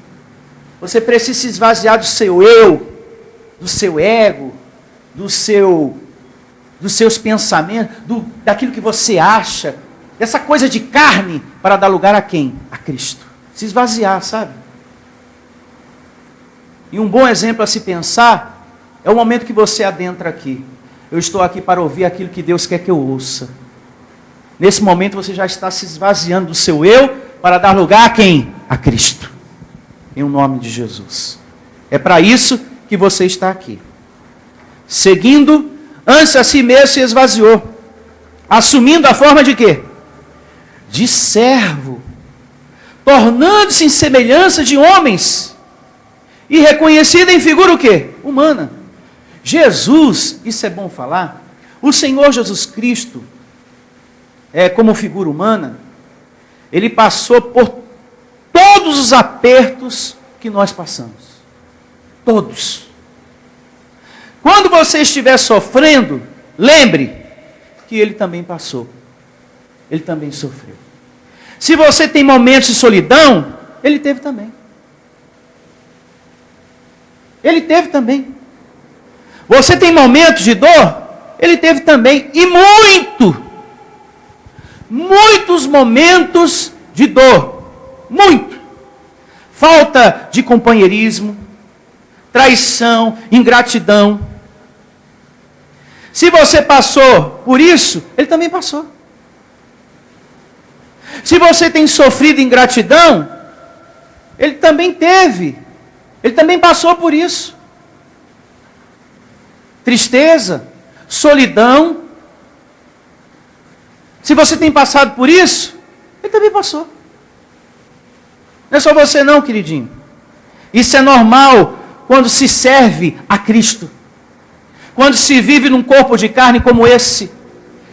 Você precisa se esvaziar do seu eu, do seu ego, dos seus pensamentos, daquilo que você acha. Dessa coisa de carne, para dar lugar a quem? A Cristo. Se esvaziar, sabe? E um bom exemplo a se pensar é o momento que você adentra aqui. Eu estou aqui para ouvir aquilo que Deus quer que eu ouça. Nesse momento você já está se esvaziando do seu eu para dar lugar a quem? A Cristo. Em nome de Jesus. É para isso que você está aqui. Seguindo, antes a si mesmo se esvaziou. Assumindo a forma de quê? De servo. Tornando-se em semelhança de homens. E reconhecido em figura o quê? Humana. Jesus, isso é bom falar, o Senhor Jesus Cristo, como figura humana, ele passou por todos os apertos que nós passamos. Todos. Quando você estiver sofrendo, lembre que ele também passou. Ele também sofreu. Se você tem momentos de solidão, ele teve também. Ele teve também. Você tem momentos de dor? Ele teve também. E muitos momentos de dor. Muito. Falta de companheirismo, traição, ingratidão. Se você passou por isso, ele também passou. Se você tem sofrido ingratidão, ele também teve. Ele também passou por isso. Tristeza, solidão. Se você tem passado por isso, ele também passou. Não é só você não, queridinho. Isso é normal quando se serve a Cristo. quando se vive num corpo de carne como esse,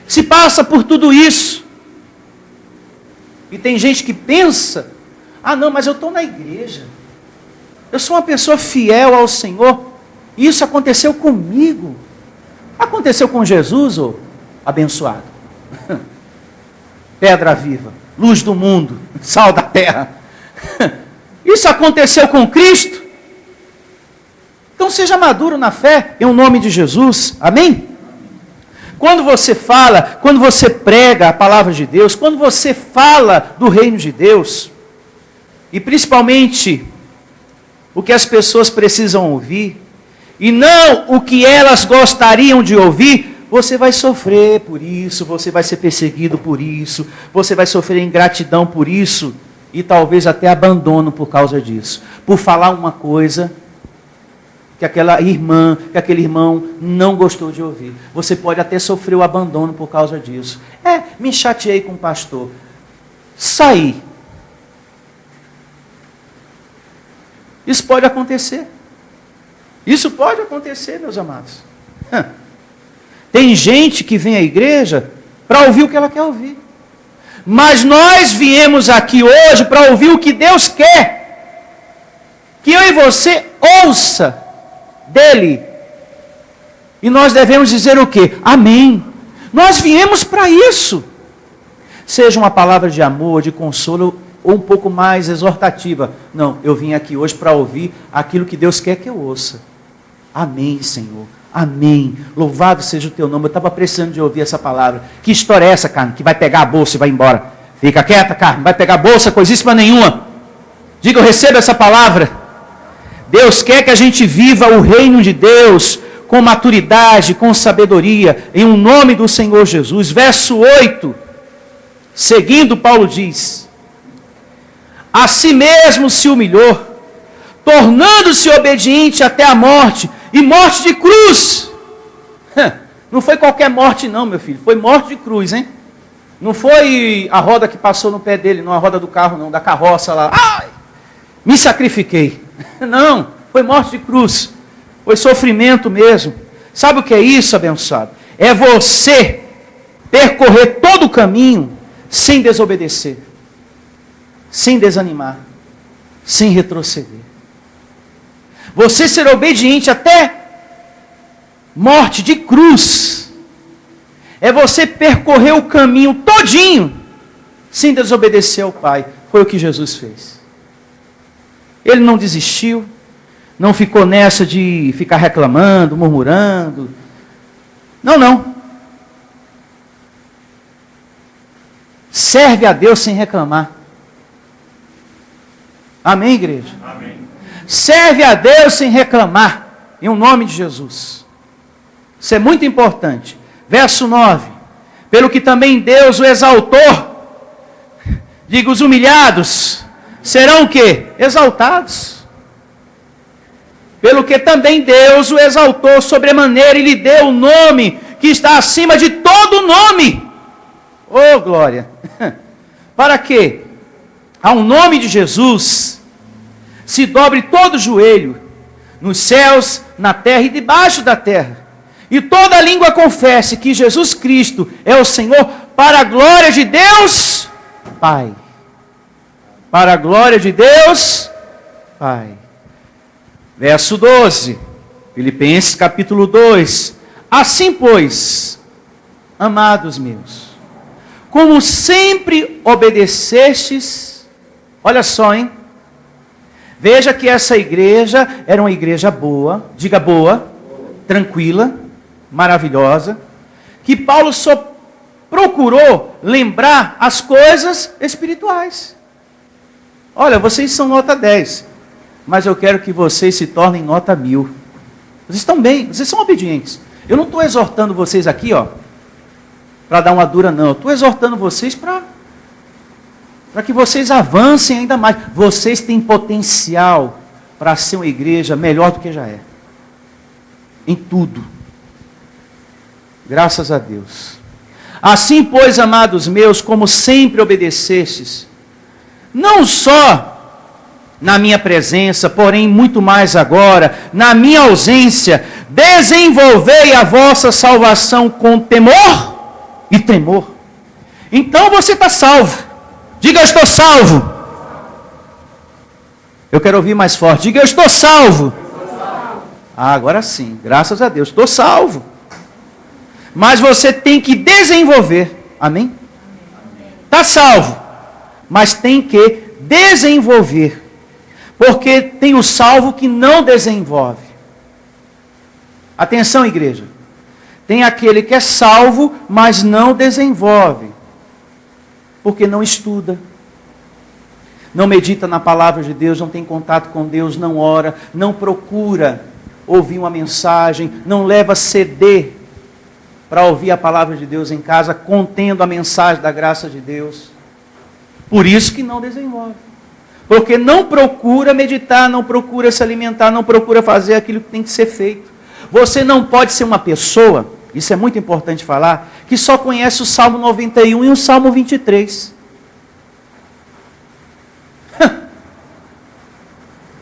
se passa por tudo isso. E tem gente que pensa, não, mas eu estou na igreja, eu sou uma pessoa fiel ao Senhor, e isso aconteceu comigo. Aconteceu com Jesus, ô abençoado? Pedra viva, luz do mundo, sal da terra. Isso aconteceu com Cristo? Então seja maduro na fé, em nome de Jesus, amém? Quando você fala, quando você prega a palavra de Deus, quando você fala do reino de Deus, e principalmente o que as pessoas precisam ouvir, e não o que elas gostariam de ouvir, você vai sofrer por isso, você vai ser perseguido por isso, você vai sofrer ingratidão por isso, e talvez até abandono por causa disso. Por falar uma coisa que aquela irmã, que aquele irmão não gostou de ouvir. Você pode até sofrer o abandono por causa disso. Me chateei com o pastor. Saí. Isso pode acontecer. Isso pode acontecer, meus amados. Tem gente que vem à igreja para ouvir o que ela quer ouvir. Mas nós viemos aqui hoje para ouvir o que Deus quer. Que eu e você ouça dele. E nós devemos dizer o quê? Amém. Nós viemos para isso. Seja uma palavra de amor, de consolo, ou um pouco mais exortativa. Não, eu vim aqui hoje para ouvir aquilo que Deus quer que eu ouça. Amém, Senhor. Amém. Louvado seja o teu nome. Eu estava precisando de ouvir essa palavra. Que história é essa, Carmen? Que vai pegar a bolsa e vai embora. Fica quieta, Carmen. Vai pegar a bolsa, coisíssima nenhuma. Diga, eu recebo essa palavra. Deus quer que a gente viva o reino de Deus com maturidade, com sabedoria, em um nome do Senhor Jesus. Verso 8, seguindo, Paulo diz: a si mesmo se humilhou, tornando-se obediente até a morte, e morte de cruz. Não foi qualquer morte não, meu filho, foi morte de cruz, hein? Não foi a roda que passou no pé dele, não a roda do carro não, da carroça lá. Ai, me sacrifiquei. Não, foi morte de cruz. Foi sofrimento mesmo. Sabe o que é isso, abençoado? É você percorrer todo o caminho sem desobedecer, sem desanimar, sem retroceder. Você ser obediente até morte de cruz. É você percorrer o caminho todinho sem desobedecer ao Pai. Foi o que Jesus fez. Ele não desistiu, não ficou nessa de ficar reclamando, murmurando. Não. Serve a Deus sem reclamar. Amém, igreja? Amém. Serve a Deus sem reclamar, em nome de Jesus. Isso é muito importante. Verso 9. Pelo que também Deus o exaltou, diga, os humilhados serão o quê? Exaltados. Pelo que também Deus o exaltou sobremaneira e lhe deu o nome que está acima de todo nome. Oh, glória! Para que ao nome de Jesus se dobre todo joelho, nos céus, na terra e debaixo da terra, e toda língua confesse que Jesus Cristo é o Senhor, para a glória de Deus Pai. Para a glória de Deus Pai. Verso 12, Filipenses capítulo 2. Assim, pois, amados meus, como sempre obedecestes, olha só, hein? Veja que essa igreja era uma igreja boa, diga boa, tranquila, maravilhosa, que Paulo só procurou lembrar as coisas espirituais. Olha, vocês são nota 10, mas eu quero que vocês se tornem nota 1000. Vocês estão bem, vocês são obedientes. Eu não estou exortando vocês aqui, para dar uma dura, não. Eu estou exortando vocês para que vocês avancem ainda mais. Vocês têm potencial para ser uma igreja melhor do que já é. Em tudo. Graças a Deus. Assim, pois, amados meus, como sempre obedecestes, não só na minha presença, porém muito mais agora, na minha ausência, desenvolvei a vossa salvação com temor e tremor. Então você está salvo. Diga, eu estou salvo. Eu quero ouvir mais forte. Diga, eu estou salvo. Ah, agora sim, graças a Deus, estou salvo. Mas você tem que desenvolver. Amém? Está salvo, mas tem que desenvolver. Porque tem o salvo que não desenvolve. Atenção, igreja. Tem aquele que é salvo, mas não desenvolve. Porque não estuda. Não medita na palavra de Deus, não tem contato com Deus, não ora, não procura ouvir uma mensagem, não leva CD para ouvir a palavra de Deus em casa, contendo a mensagem da graça de Deus. Por isso que não desenvolve. Porque não procura meditar, não procura se alimentar, não procura fazer aquilo que tem que ser feito. Você não pode ser uma pessoa, isso é muito importante falar, que só conhece o Salmo 91 e o Salmo 23.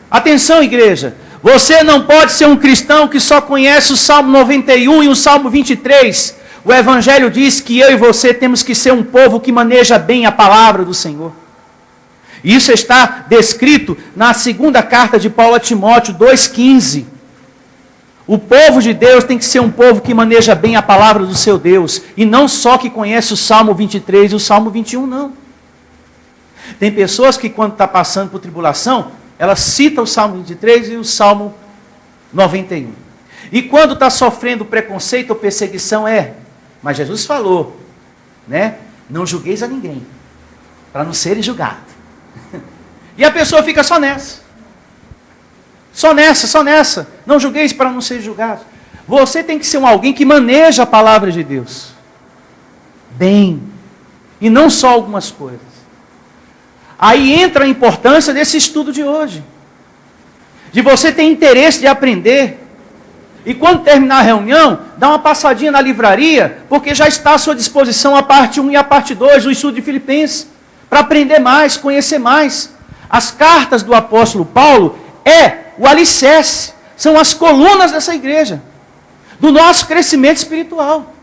Atenção, igreja. Você não pode ser um cristão que só conhece o Salmo 91 e o Salmo 23. O Evangelho diz que eu e você temos que ser um povo que maneja bem a palavra do Senhor. Isso está descrito na segunda carta de Paulo a Timóteo 2,15. O povo de Deus tem que ser um povo que maneja bem a palavra do seu Deus. E não só que conhece o Salmo 23 e o Salmo 21, não. Tem pessoas que quando está passando por tribulação, ela cita o Salmo 23 e o Salmo 91. E quando está sofrendo preconceito ou perseguição, mas Jesus falou, né? Não julgueis a ninguém, para não serem julgados. E a pessoa fica só nessa. Só nessa. Não julgueis para não ser julgados. Você tem que ser alguém que maneja a palavra de Deus. Bem. E não só algumas coisas. Aí entra a importância desse estudo de hoje. De você ter interesse de aprender. E quando terminar a reunião, dá uma passadinha na livraria, porque já está à sua disposição a parte 1 e a parte 2 do estudo de Filipenses. Para aprender mais, conhecer mais. As cartas do apóstolo Paulo o alicerce, são as colunas dessa igreja, do nosso crescimento espiritual.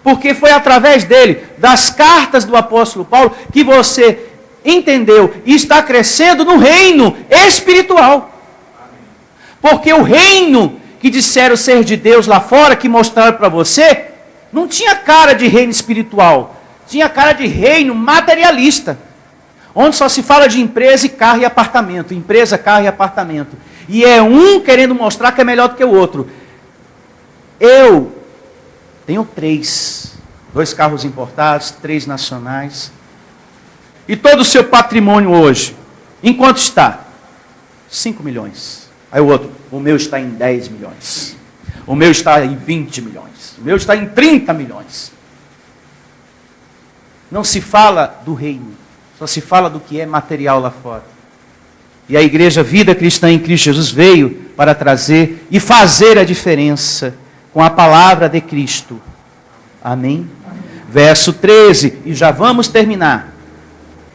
Porque foi através dele, das cartas do apóstolo Paulo, que você entendeu e está crescendo no reino espiritual. Porque o reino que disseram ser de Deus lá fora, que mostraram para você, não tinha cara de reino espiritual, tinha cara de reino materialista. Onde só se fala de empresa e carro e apartamento. Empresa, carro e apartamento. E é um querendo mostrar que é melhor do que o outro. Eu tenho 3. 2 carros importados, 3 nacionais. E todo o seu patrimônio hoje, em quanto está? 5 milhões. Aí o outro, o meu está em 10 milhões. O meu está em 20 milhões. O meu está em 30 milhões. Não se fala do reino. Só se fala do que é material lá fora. E a igreja Vida Cristã em Cristo Jesus veio para trazer e fazer a diferença com a palavra de Cristo. Amém? Verso 13, e já vamos terminar.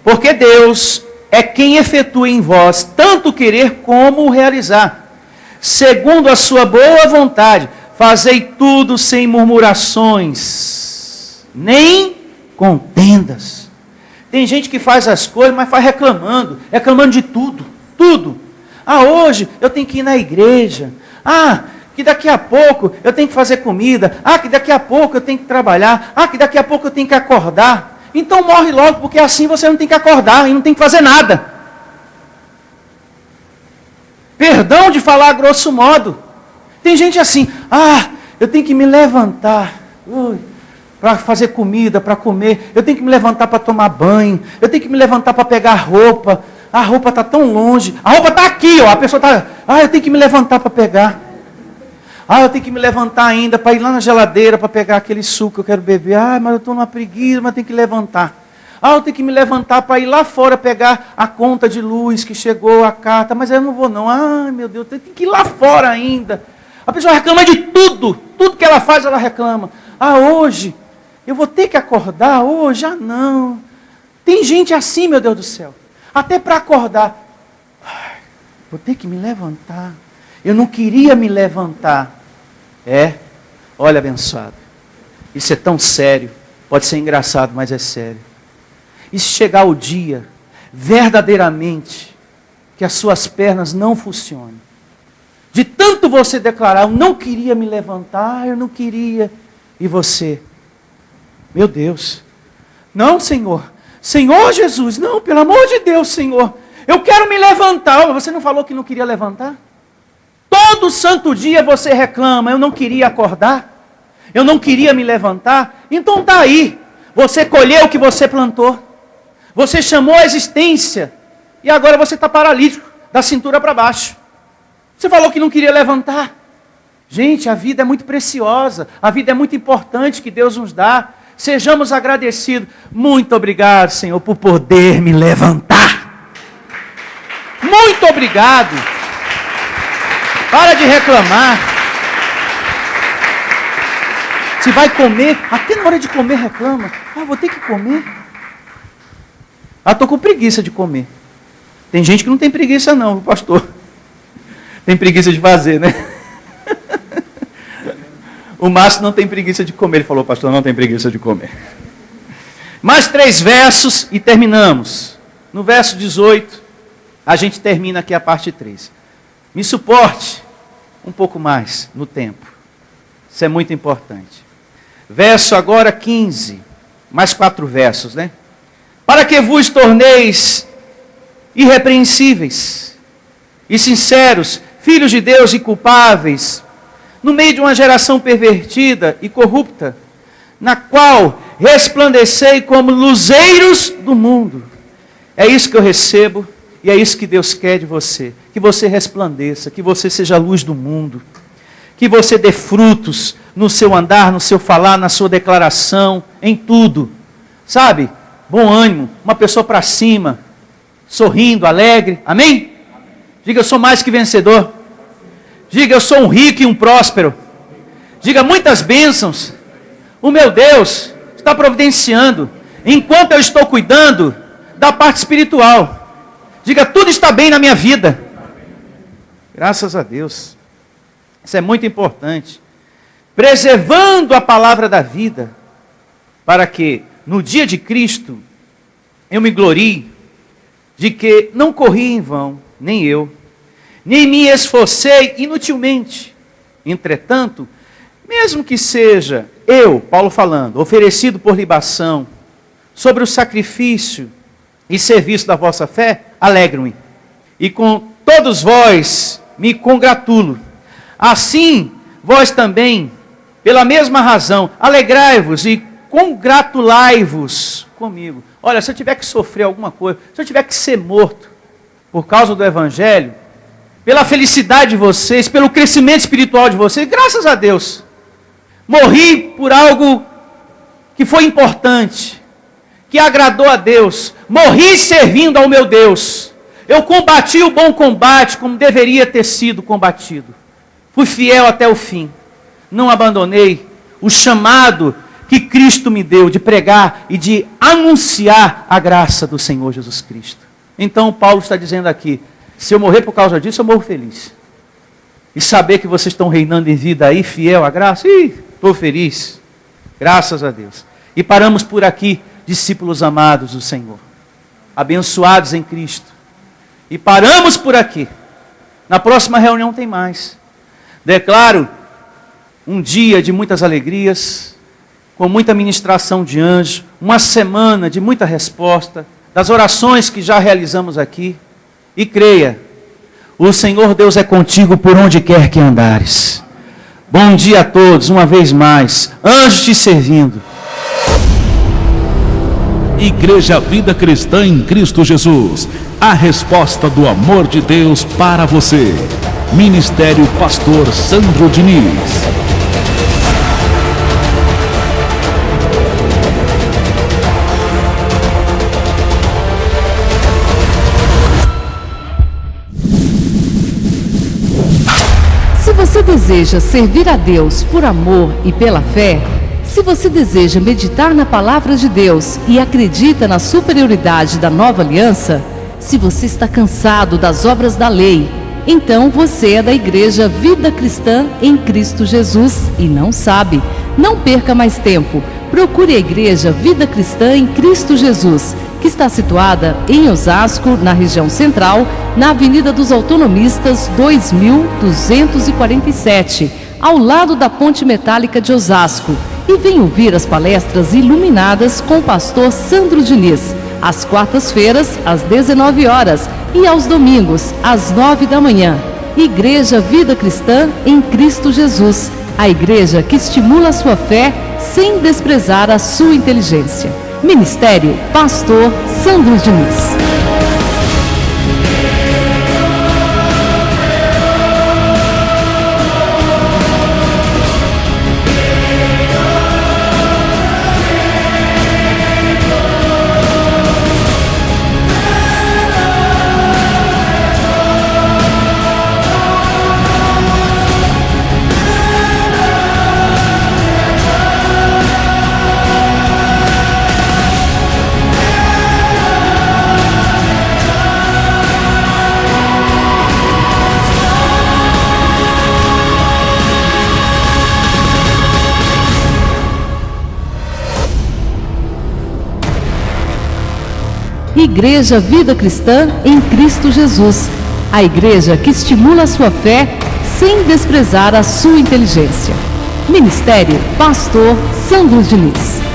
Porque Deus é quem efetua em vós tanto querer como realizar. Segundo a sua boa vontade, fazei tudo sem murmurações, nem contendas. Tem gente que faz as coisas, mas faz reclamando de tudo. Ah, hoje eu tenho que ir na igreja. Ah, que daqui a pouco eu tenho que fazer comida. Ah, que daqui a pouco eu tenho que trabalhar. Ah, que daqui a pouco eu tenho que acordar. Então morre logo, porque assim você não tem que acordar e não tem que fazer nada. Perdão de falar grosso modo. Tem gente assim, eu tenho que me levantar. Para fazer comida, para comer, eu tenho que me levantar para tomar banho, eu tenho que me levantar para pegar roupa, a roupa está tão longe, a roupa está aqui, a pessoa está, eu tenho que me levantar para pegar, eu tenho que me levantar ainda para ir lá na geladeira para pegar aquele suco que eu quero beber, mas eu estou numa preguiça, mas eu tenho que levantar, eu tenho que me levantar para ir lá fora pegar a conta de luz que chegou, a carta, mas eu não vou não, meu Deus, eu tenho que ir lá fora ainda, a pessoa reclama de tudo que ela faz ela reclama, hoje, eu vou ter que acordar hoje? Não. Tem gente assim, meu Deus do céu. Até para acordar. Vou ter que me levantar. Eu não queria me levantar. Olha, abençoado. Isso é tão sério. Pode ser engraçado, mas é sério. E se chegar o dia, verdadeiramente, que as suas pernas não funcionem, de tanto você declarar, eu não queria me levantar, eu não queria, e você, meu Deus, não, Senhor, Senhor Jesus, não, pelo amor de Deus, Senhor, eu quero me levantar. Você não falou que não queria levantar? Todo santo dia você reclama, eu não queria acordar, eu não queria me levantar. Então está aí, você colheu o que você plantou, você chamou a existência, e agora você está paralítico, da cintura para baixo. Você falou que não queria levantar. Gente, a vida é muito preciosa, a vida é muito importante que Deus nos dá. Sejamos agradecidos. Muito obrigado, Senhor, por poder me levantar. Muito obrigado. Para de reclamar. Se vai comer, até na hora de comer reclama. Vou ter que comer. Estou com preguiça de comer. Tem gente que não tem preguiça não, pastor. Tem preguiça de fazer, né? O Márcio não tem preguiça de comer. Ele falou, pastor, não tem preguiça de comer. Mais 3 versos e terminamos. No verso 18, a gente termina aqui a parte 3. Me suporte um pouco mais no tempo. Isso é muito importante. Verso agora 15. Mais 4 versos, né? Para que vos torneis irrepreensíveis e sinceros, filhos de Deus inculpáveis, no meio de uma geração pervertida e corrupta, na qual resplandecei como luzeiros do mundo. É isso que eu recebo e é isso que Deus quer de você. Que você resplandeça, que você seja a luz do mundo, que você dê frutos no seu andar, no seu falar, na sua declaração, em tudo. Sabe? Bom ânimo, uma pessoa para cima, sorrindo, alegre. Amém? Diga, eu sou mais que vencedor. Diga, eu sou um rico e um próspero. Diga, muitas bênçãos. O meu Deus está providenciando, enquanto eu estou cuidando da parte espiritual. Diga, tudo está bem na minha vida. Graças a Deus. Isso é muito importante. Preservando a palavra da vida, para que no dia de Cristo eu me glorie de que não corri em vão, nem eu, nem me esforcei inutilmente. Entretanto, mesmo que seja eu, Paulo falando, oferecido por libação, sobre o sacrifício e serviço da vossa fé, alegro-me. E com todos vós me congratulo. Assim, vós também, pela mesma razão, alegrai-vos e congratulai-vos comigo. Olha, se eu tiver que sofrer alguma coisa, se eu tiver que ser morto por causa do Evangelho, pela felicidade de vocês, pelo crescimento espiritual de vocês, graças a Deus. Morri por algo que foi importante, que agradou a Deus. Morri servindo ao meu Deus. Eu combati o bom combate como deveria ter sido combatido. Fui fiel até o fim. Não abandonei o chamado que Cristo me deu de pregar e de anunciar a graça do Senhor Jesus Cristo. Então Paulo está dizendo aqui, se eu morrer por causa disso, eu morro feliz. E saber que vocês estão reinando em vida aí, fiel à graça, estou feliz. Graças a Deus. E paramos por aqui, discípulos amados do Senhor, abençoados em Cristo. E paramos por aqui. Na próxima reunião tem mais. Declaro um dia de muitas alegrias, com muita ministração de anjo, uma semana de muita resposta, das orações que já realizamos aqui. E creia, o Senhor Deus é contigo por onde quer que andares. Bom dia a todos, uma vez mais, anjos te servindo. Igreja Vida Cristã em Cristo Jesus, a resposta do amor de Deus para você. Ministério Pastor Sandro Diniz. Se você deseja servir a Deus por amor e pela fé, se você deseja meditar na palavra de Deus e acredita na superioridade da nova aliança, se você está cansado das obras da lei Então você é da Igreja Vida Cristã em Cristo Jesus e não sabe. Não perca mais tempo. Procure a Igreja Vida Cristã em Cristo Jesus, que está situada em Osasco, na região central, na Avenida dos Autonomistas 2247, ao lado da Ponte Metálica de Osasco. E vem ouvir as palestras iluminadas com o pastor Sandro Diniz, às quartas-feiras, às 19 horas e aos domingos, às 9 da manhã. Igreja Vida Cristã em Cristo Jesus, a igreja que estimula a sua fé sem desprezar a sua inteligência. Ministério Pastor Sandro Diniz. Igreja Vida Cristã em Cristo Jesus, a igreja que estimula a sua fé sem desprezar a sua inteligência. Ministério Pastor Sandro Diniz.